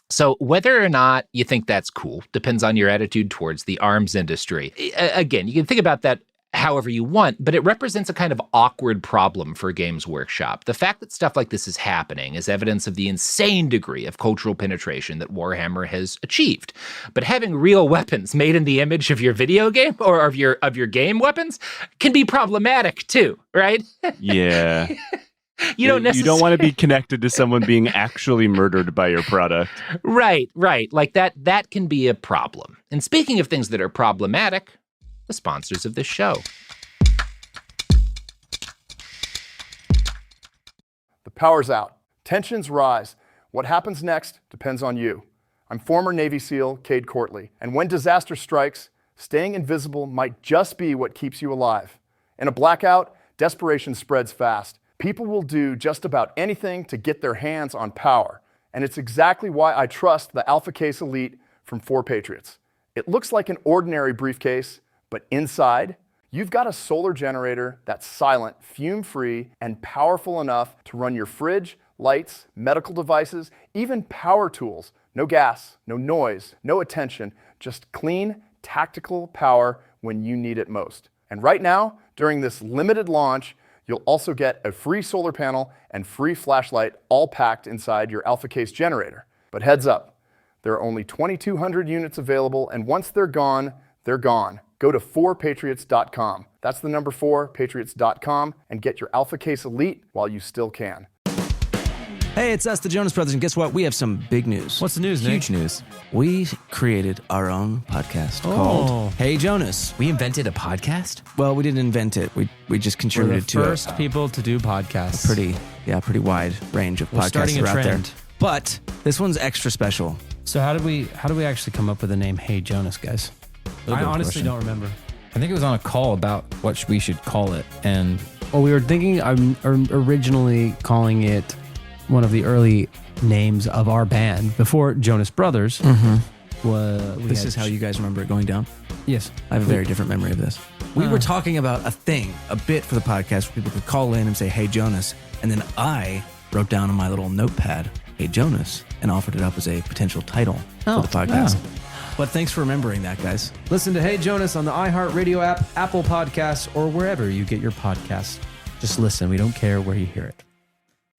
So whether or not you think that's cool depends on your attitude towards the arms industry. Again, you can think about that however you want, but it represents a kind of awkward problem for Games Workshop. The fact that stuff like this is happening is evidence of the insane degree of cultural penetration that Warhammer has achieved. But having real weapons made in the image of your video game or of your game weapons can be problematic too, right? Yeah. You don't want to be connected to someone being actually murdered by your product. Right. Like that can be a problem. And speaking of things that are problematic, the sponsors of this show. The power's out. Tensions rise. What happens next depends on you. I'm former Navy SEAL Cade Courtley, and when disaster strikes, staying invisible might just be what keeps you alive. In a blackout, desperation spreads fast. People will do just about anything to get their hands on power, and it's exactly why I trust the Alpha Case Elite from 4 Patriots. It looks like an ordinary briefcase, but inside, you've got a solar generator that's silent, fume-free, and powerful enough to run your fridge, lights, medical devices, even power tools. No gas, no noise, no attention, just clean, tactical power when you need it most. And right now, during this limited launch, you'll also get a free solar panel and free flashlight all packed inside your Alpha Case generator. But heads up, there are only 2,200 units available, and once they're gone, they're gone. Go to 4patriots.com. That's the number 4patriots.com and get your Alpha Case Elite while you still can. Hey, it's us, the Jonas Brothers, and guess what? We have some big news. What's the news, Nick? Huge news. We created our own podcast called Hey Jonas. We invented a podcast? Well, we didn't invent it. We just contributed to it. We're the first people to do podcasts. Pretty wide range of podcasts starting are a out there. trend. But this one's extra special. So how did we actually come up with the name Hey Jonas, guys? I honestly don't remember. I think it was on a call about what we should call it. And well, we were thinking originally calling it one of the early names of our band before Jonas Brothers. This is how you guys remember it going down? Yes. I have a very different memory of this. We were talking about a thing, a bit for the podcast where people could call in and say, hey, Jonas. And then I wrote down on my little notepad, hey, Jonas, and offered it up as a potential title for the podcast. But thanks for remembering that, guys. Listen to Hey Jonas on the iHeartRadio app, Apple Podcasts, or wherever you get your podcasts. Just listen. We don't care where you hear it.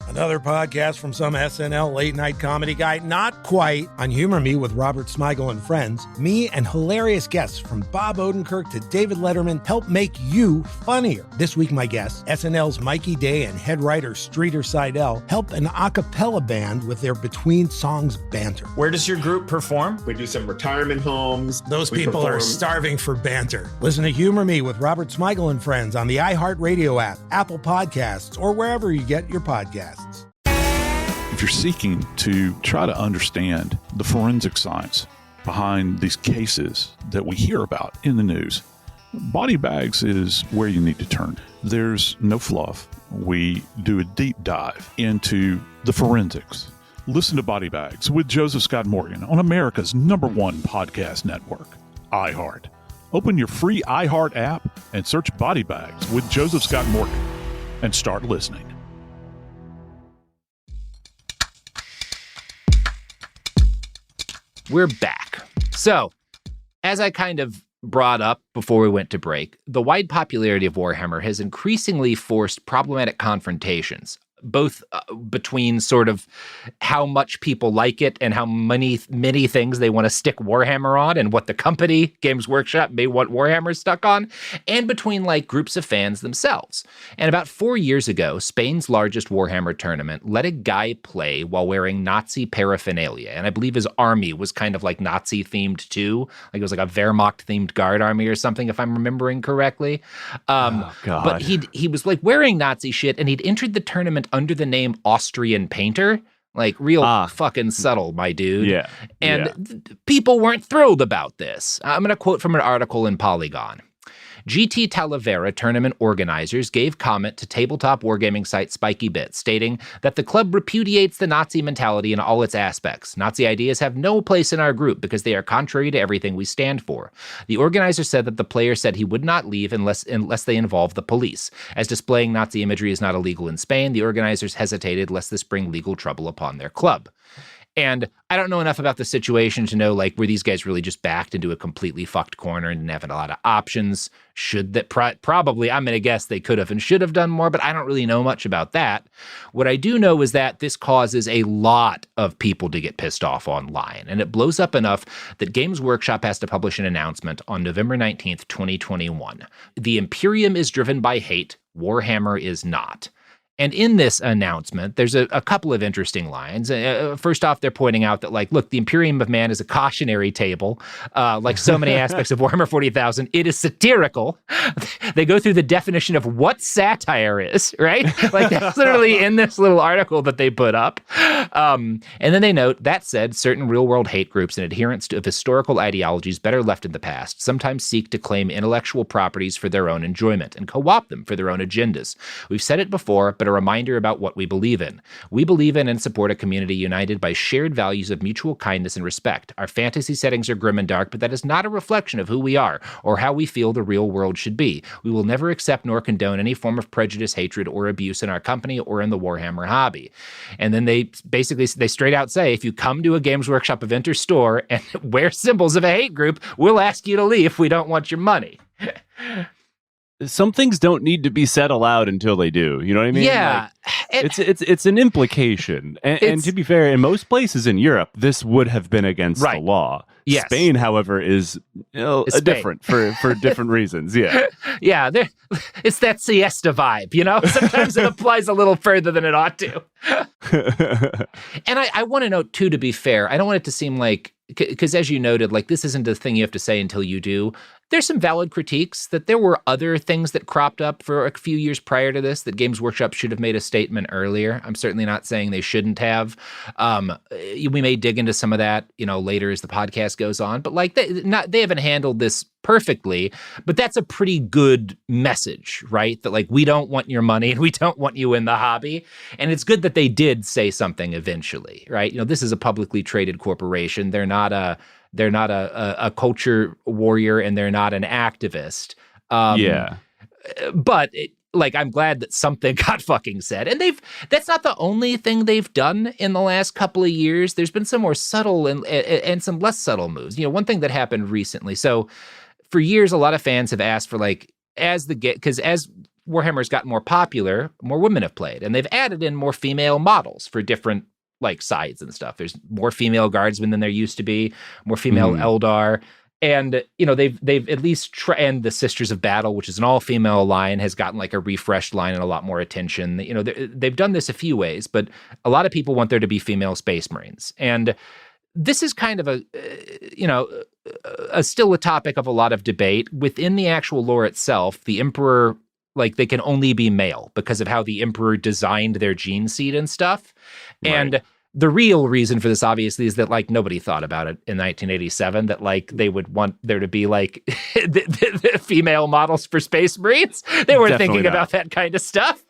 Another podcast from some SNL late-night comedy guy, not quite, on Humor Me with Robert Smigel and friends. Me and hilarious guests from Bob Odenkirk to David Letterman help make you funnier. This week, my guests, SNL's Mikey Day and head writer Streeter Seidel, help an a cappella band with their between-songs banter. Where does your group perform? We do some retirement homes. Those people are starving for banter. Listen to Humor Me with Robert Smigel and friends on the iHeartRadio app, Apple Podcasts, or wherever you get your podcasts. If you're seeking to try to understand the forensic science behind these cases that we hear about in the news, Body Bags is where you need to turn. There's no fluff. We do a deep dive into the forensics. Listen to Body Bags with Joseph Scott Morgan on America's #1 podcast network, iHeart. Open your free iHeart app and search Body Bags with Joseph Scott Morgan and start listening. We're back. So, as I kind of brought up before we went to break, the wide popularity of Warhammer has increasingly forced problematic confrontations, both between sort of how much people like it and how many things they want to stick Warhammer on and what the company, Games Workshop, may want Warhammer stuck on, and between like groups of fans themselves. And about 4 years ago, Spain's largest Warhammer tournament let a guy play while wearing Nazi paraphernalia. And I believe his army was kind of like Nazi themed too. Like it was like a Wehrmacht themed guard army or something, if I'm remembering correctly. Oh, God. But he was like wearing Nazi shit, and he'd entered the tournament under the name Austrian Painter, like real fucking subtle, my dude. Yeah. And people weren't thrilled about this. I'm going to quote from an article in Polygon. GT Talavera tournament organizers gave comment to tabletop wargaming site Spiky Bits, stating that the club repudiates the Nazi mentality in all its aspects. Nazi ideas have no place in our group because they are contrary to everything we stand for. The organizer said that the player said he would not leave unless they involve the police. As displaying Nazi imagery is not illegal in Spain, the organizers hesitated lest this bring legal trouble upon their club. And I don't know enough about the situation to know, like, were these guys really just backed into a completely fucked corner and didn't have a lot of options? Should that probably, I'm going to guess they could have and should have done more, but I don't really know much about that. What I do know is that this causes a lot of people to get pissed off online, and it blows up enough that Games Workshop has to publish an announcement on November 19th, 2021. The Imperium is driven by hate. Warhammer is not. And in this announcement, there's a couple of interesting lines. First off, they're pointing out that, like, look, the Imperium of Man is a cautionary table. Like so many aspects of Warhammer 40,000, it is satirical. They go through the definition of what satire is, right? Like, that's literally in this little article that they put up. And then they note, that said, certain real-world hate groups and adherents of historical ideologies better left in the past sometimes seek to claim intellectual properties for their own enjoyment and co-opt them for their own agendas. We've said it before, but a reminder about what we believe in. We believe in and support a community united by shared values of mutual kindness and respect. Our fantasy settings are grim and dark, but that is not a reflection of who we are or how we feel the real world should be. We will never accept nor condone any form of prejudice, hatred, or abuse in our company or in the Warhammer hobby. And then they straight out say, if you come to a Games Workshop event or store and wear symbols of a hate group, we'll ask you to leave if we don't want your money. Some things don't need to be said aloud until they do. You know what I mean? Yeah. Like, it's an implication. And to be fair, in most places in Europe, this would have been against the law. Yes. Spain, however, is different for different reasons. Yeah. Yeah. It's that siesta vibe, you know? Sometimes it applies a little further than it ought to. And I want to note, too, to be fair, I don't want it to seem like, because as you noted, like, this isn't a thing you have to say until you do. There's some valid critiques that there were other things that cropped up for a few years prior to this that Games Workshop should have made a statement earlier. I'm certainly not saying they shouldn't have. We may dig into some of that, you know, later as the podcast goes on. But like they haven't handled this perfectly, but that's a pretty good message, right? That like, we don't want your money and we don't want you in the hobby. And it's good that they did say something eventually, right? You know, this is a publicly traded corporation. They're not They're not a culture warrior, and they're not an activist. But I'm glad that something got fucking said. And that's not the only thing they've done in the last couple of years. There's been some more subtle and some less subtle moves. One thing that happened recently. So for years, a lot of fans have asked for as Warhammer's gotten more popular, more women have played, and they've added in more female models for different sides and stuff. There's more female guardsmen than there used to be, more female Eldar. And, they've at least and the Sisters of Battle, which is an all-female line, has gotten a refreshed line and a lot more attention. They've done this a few ways, but a lot of people want there to be female Space Marines. And this is kind of still a topic of a lot of debate. Within the actual lore itself, the Emperor, they can only be male because of how the Emperor designed their gene seed and stuff. Right. And the real reason for this, obviously, is that nobody thought about it in 1987, that they would want there to be the female models for Space Marines. They weren't thinking about that kind of stuff.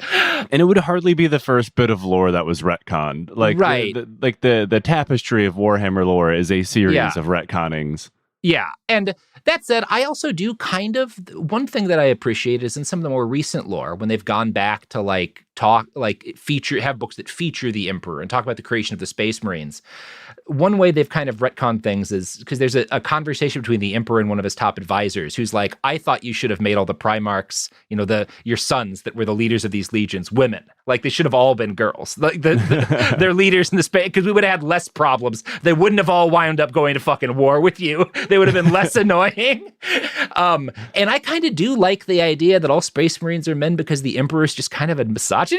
And it would hardly be the first bit of lore that was retconned. Right. The tapestry of Warhammer lore is a series of retconnings. Yeah. And that said, I also do one thing that I appreciate is in some of the more recent lore, when they've gone back to have books that feature the Emperor and talk about the creation of the Space Marines. One way they've kind of retconned things is because there's a conversation between the Emperor and one of his top advisors who's like, I thought you should have made all the Primarchs, your sons that were the leaders of these legions, women. They should have all been girls. They're leaders in the space, because we would have had less problems. They wouldn't have all wound up going to fucking war with you. They would have been less annoying. And I kind of do like the idea that all Space Marines are men because the Emperor is just kind of a misogynist.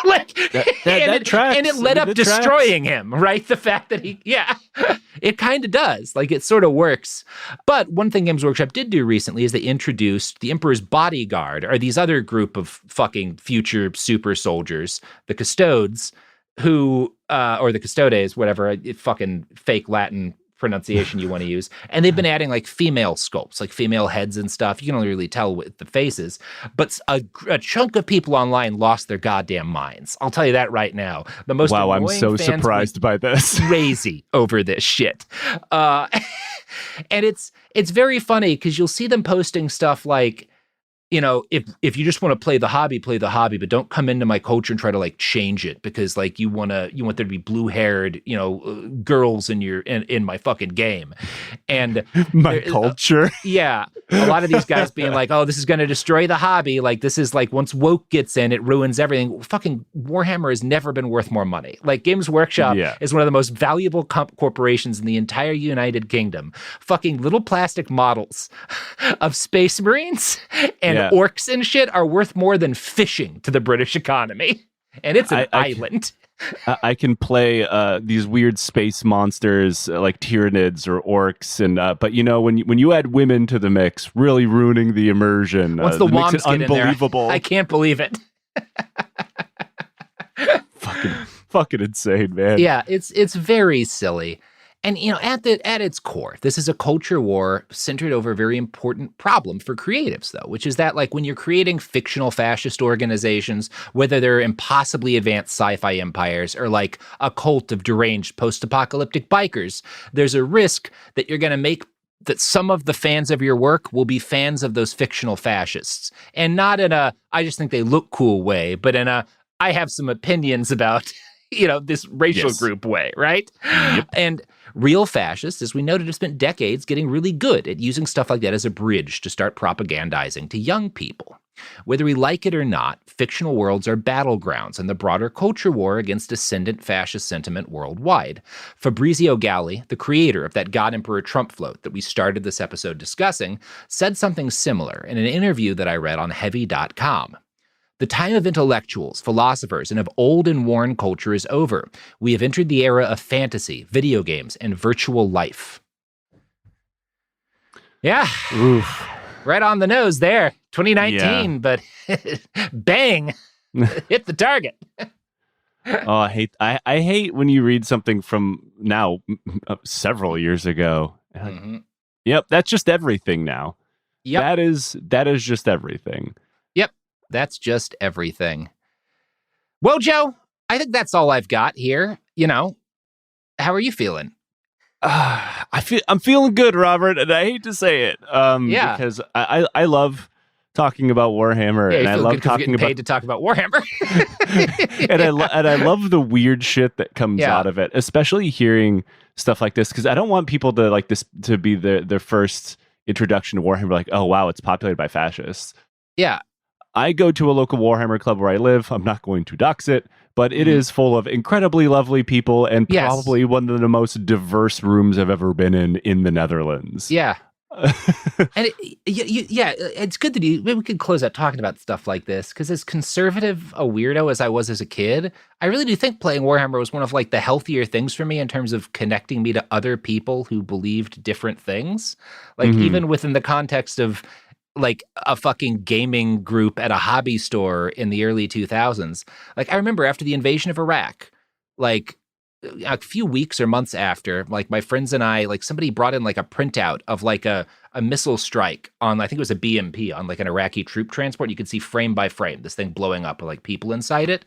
That tracks. And it led up destroying him, right? The fact that it kind of does. It sort of works. But one thing Games Workshop did do recently is they introduced the Emperor's bodyguard, or these other group of fucking future super soldiers, the Custodes, who, or the Custodes, whatever, fucking fake Latin pronunciation you want to use. And they've been adding female sculpts, female heads and stuff. You can only really tell with the faces, but a chunk of people online lost their goddamn minds. I'll tell you that right now. The most I'm so surprised by this. Crazy over this shit. And it's very funny because you'll see them posting stuff if you just want to play the hobby, but don't come into my culture and try to change it because you want there to be blue-haired, girls in my fucking game. And my culture. A lot of these guys being oh, this is going to destroy the hobby. This is once woke gets in, it ruins everything. Fucking Warhammer has never been worth more money. Games Workshop is one of the most valuable corporations in the entire United Kingdom. Fucking little plastic models of Space Marines and orcs and shit are worth more than fishing to the British economy. And it's an island. I can play these weird space monsters like Tyranids or orcs, and but when you add women to the mix, really ruining the immersion. Once the Woms get unbelievable. in there, I can't believe it. fucking insane, man. Yeah, it's very silly. And, at its core, this is a culture war centered over a very important problem for creatives, though, which is that, when you're creating fictional fascist organizations, whether they're impossibly advanced sci-fi empires or a cult of deranged post-apocalyptic bikers, there's a risk that you're going to make that some of the fans of your work will be fans of those fictional fascists. And not in a, I just think they look cool way, but in a, I have some opinions about, this racial group way, right? Yep. And real fascists, as we noted, have spent decades getting really good at using stuff like that as a bridge to start propagandizing to young people. Whether we like it or not, fictional worlds are battlegrounds in the broader culture war against ascendant fascist sentiment worldwide. Fabrizio Galli, the creator of that God Emperor Trump float that we started this episode discussing, said something similar in an interview that I read on Heavy.com. The time of intellectuals, philosophers, and of old and worn culture is over. We have entered the era of fantasy, video games, and virtual life. Yeah. Oof. Right on the nose there. 2019, but bang, hit the target. Oh, I hate when you read something from now several years ago. Mm-hmm. Yep, that's just everything now. Yep. That is just everything. Yep, that's just everything. Well, Joe, I think that's all I've got here. How are you feeling? I'm feeling good, Robert, and I hate to say it, because I love talking about Warhammer, and I love talking about paid to talk about Warhammer, and I love the weird shit that comes out of it, especially hearing stuff like this, because I don't want people to like this to be their first introduction to Warhammer, like, oh wow, it's populated by fascists. Yeah. I go to a local Warhammer club where I live. I'm not going to dox it, but it is full of incredibly lovely people and probably one of the most diverse rooms I've ever been in the Netherlands. Yeah. And it's good that we could close out talking about stuff like this, because as conservative a weirdo as I was as a kid, I really do think playing Warhammer was one of like the healthier things for me in terms of connecting me to other people who believed different things. Like even within the context of like a fucking gaming group at a hobby store in the early 2000s. Like I remember after the invasion of Iraq, like a few weeks or months after, like my friends and I, like somebody brought in like a printout of like a missile strike on, I think it was a BMP on like an Iraqi troop transport. You could see frame by frame this thing blowing up with like people inside it.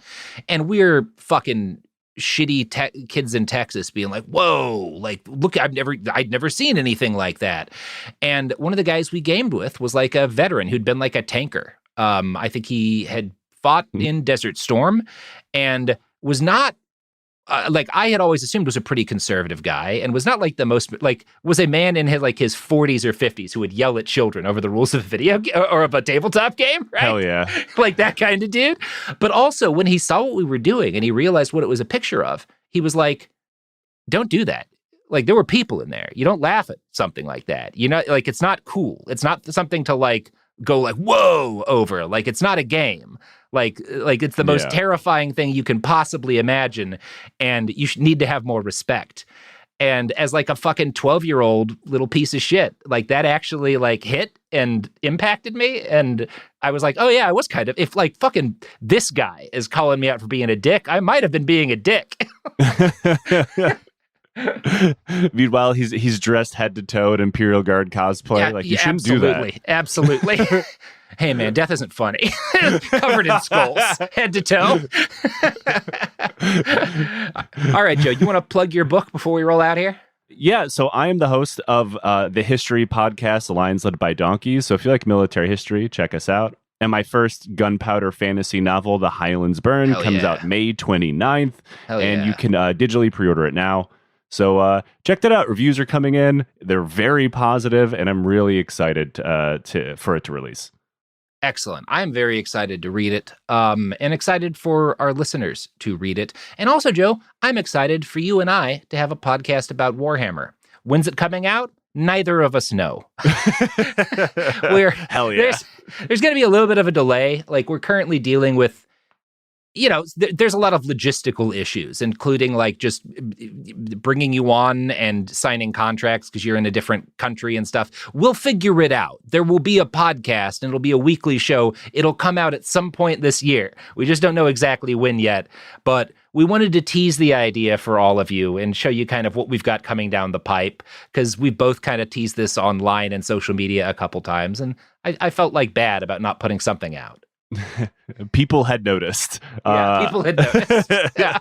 And we're fucking shitty kids in Texas being like, whoa, like, look, I'd never seen anything like that. And one of the guys we gamed with was like a veteran who'd been like a tanker. I think he had fought in Desert Storm and was not like I had always assumed was a pretty conservative guy, and was not like the most, like, was a man in his 40s or 50s who would yell at children over the rules of a video or of a tabletop game, right? Hell yeah. Like that kind of dude. But also when he saw what we were doing and he realized what it was a picture of, he was like, don't do that. Like there were people in there. You don't laugh at something like that. You know, like it's not cool. It's not something to like go like, whoa, over. Like it's not a game. Like it's the most terrifying thing you can possibly imagine, and you need to have more respect. And as like a fucking 12-year-old little piece of shit, like that actually like hit and impacted me. And I was like, oh yeah, I was kind of, if like fucking this guy is calling me out for being a dick, I might have been being a dick. Meanwhile, he's dressed head to toe in Imperial Guard cosplay. Yeah, like you shouldn't do that. Absolutely. Hey man, death isn't funny. Covered in skulls, head to toe. All right, Joe, you want to plug your book before we roll out here? Yeah, so I am the host of the history podcast, The Lions Led by Donkeys. So if you like military history, check us out. And my first gunpowder fantasy novel, The Highlands Burn, comes out May 29th. And you can digitally pre-order it now. So check that out. Reviews are coming in. They're very positive, and I'm really excited for it to release. Excellent. I'm very excited to read it, and excited for our listeners to read it. And also, Joe, I'm excited for you and I to have a podcast about Warhammer. When's it coming out? Neither of us know. Hell yeah. There's going to be a little bit of a delay. Like we're currently dealing with, you know, there's a lot of logistical issues, including like just bringing you on and signing contracts because you're in a different country and stuff. We'll figure it out. There will be a podcast and it'll be a weekly show. It'll come out at some point this year. We just don't know exactly when yet, but we wanted to tease the idea for all of you and show you kind of what we've got coming down the pipe, because we both kind of teased this online and social media a couple times, and I felt like bad about not putting something out. People had noticed. People had noticed. Yeah.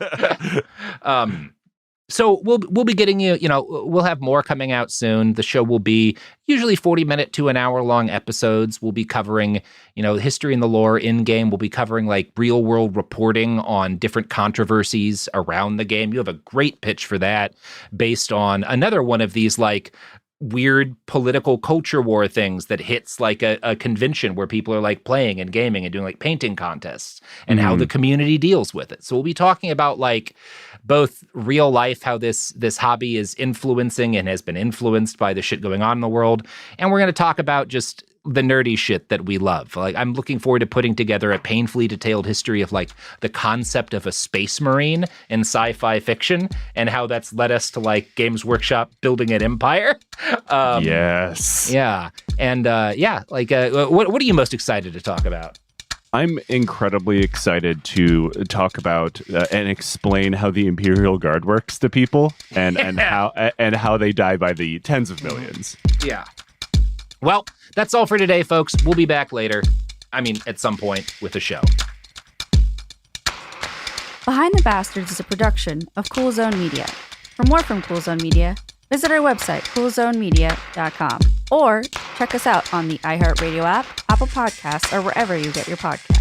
So we'll be getting you, we'll have more coming out soon. The show will be usually 40-minute to an hour-long episodes. We'll be covering, history and the lore in-game. We'll be covering, like, real-world reporting on different controversies around the game. You have a great pitch for that based on another one of these, like, weird political culture war things that hits like a convention where people are like playing and gaming and doing like painting contests, and how the community deals with it. So we'll be talking about like both real life, how this hobby is influencing and has been influenced by the shit going on in the world. And we're going to talk about just the nerdy shit that we love. Like I'm looking forward to putting together a painfully detailed history of like the concept of a space marine in sci-fi fiction and how that's led us to like Games Workshop building an empire. Yes. Yeah. And what are you most excited to talk about? I'm incredibly excited to talk about and explain how the Imperial Guard works to people and how they die by the tens of millions. Yeah. Well, that's all for today, folks. We'll be back later. I mean, at some point with the show. Behind the Bastards is a production of Cool Zone Media. For more from Cool Zone Media, Visit our website, coolzonemedia.com, or check us out on the iHeartRadio app, Apple Podcasts, or wherever you get your podcasts.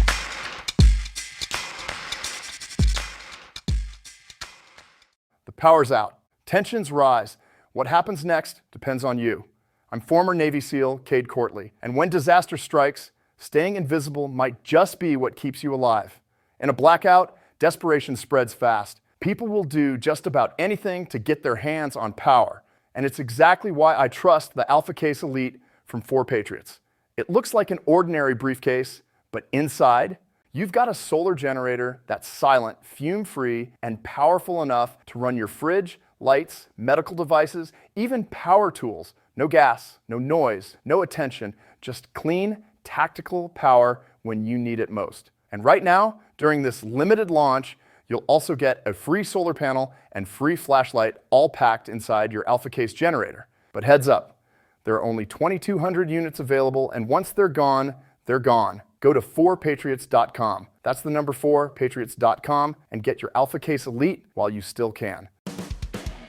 The power's out. Tensions rise. What happens next depends on you. I'm former Navy SEAL Cade Courtley, and when disaster strikes, staying invisible might just be what keeps you alive. In a blackout, desperation spreads fast. People will do just about anything to get their hands on power, and it's exactly why I trust the Alpha Case Elite from 4 Patriots. It looks like an ordinary briefcase, but inside, you've got a solar generator that's silent, fume-free, and powerful enough to run your fridge, lights, medical devices, even power tools. No gas, no noise, no attention, just clean, tactical power when you need it most. And right now, during this limited launch, you'll also get a free solar panel and free flashlight all packed inside your Alpha Case generator. But heads up, there are only 2,200 units available, and once they're gone, they're gone. Go to 4patriots.com. That's the number 4patriots.com and get your Alpha Case Elite while you still can.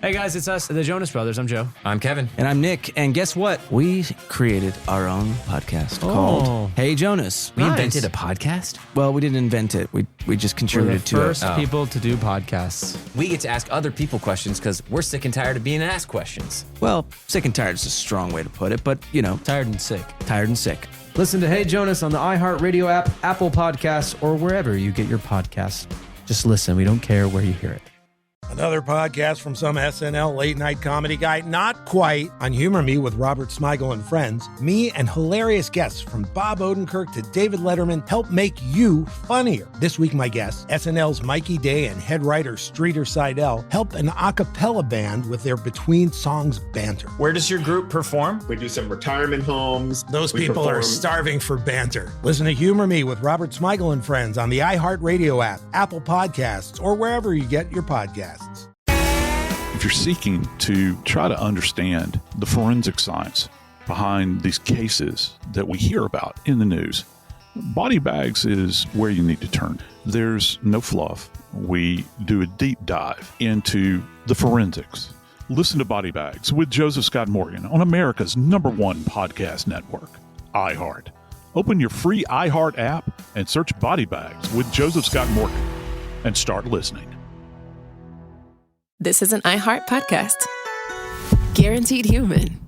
Hey guys, it's us, the Jonas Brothers. I'm Joe. I'm Kevin. And I'm Nick. And guess what? We created our own podcast called Hey Jonas. We invented a podcast? Well, we didn't invent it. We just contributed to it. We're the first people to do podcasts. We get to ask other people questions because we're sick and tired of being asked questions. Well, sick and tired is a strong way to put it, but, you know. Tired and sick. Tired and sick. Listen to Hey Jonas on the iHeartRadio app, Apple Podcasts, or wherever you get your podcasts. Just listen. We don't care where you hear it. Another podcast from some SNL late-night comedy guy, not quite, on Humor Me with Robert Smigel and friends. Me and hilarious guests from Bob Odenkirk to David Letterman help make you funnier. This week, my guests, SNL's Mikey Day and head writer Streeter Seidel, help an a cappella band with their between-songs banter. Where does your group perform? We do some retirement homes. Those people are starving for banter. Listen to Humor Me with Robert Smigel and friends on the iHeartRadio app, Apple Podcasts, or wherever you get your podcasts. If you're seeking to try to understand the forensic science behind these cases that we hear about in the news, Body Bags is where you need to turn. There's no fluff. We do a deep dive into the forensics. Listen to Body Bags with Joseph Scott Morgan on America's #1 podcast network, iHeart. Open your free iHeart app and search Body Bags with Joseph Scott Morgan and start listening. This is an iHeart podcast. Guaranteed human.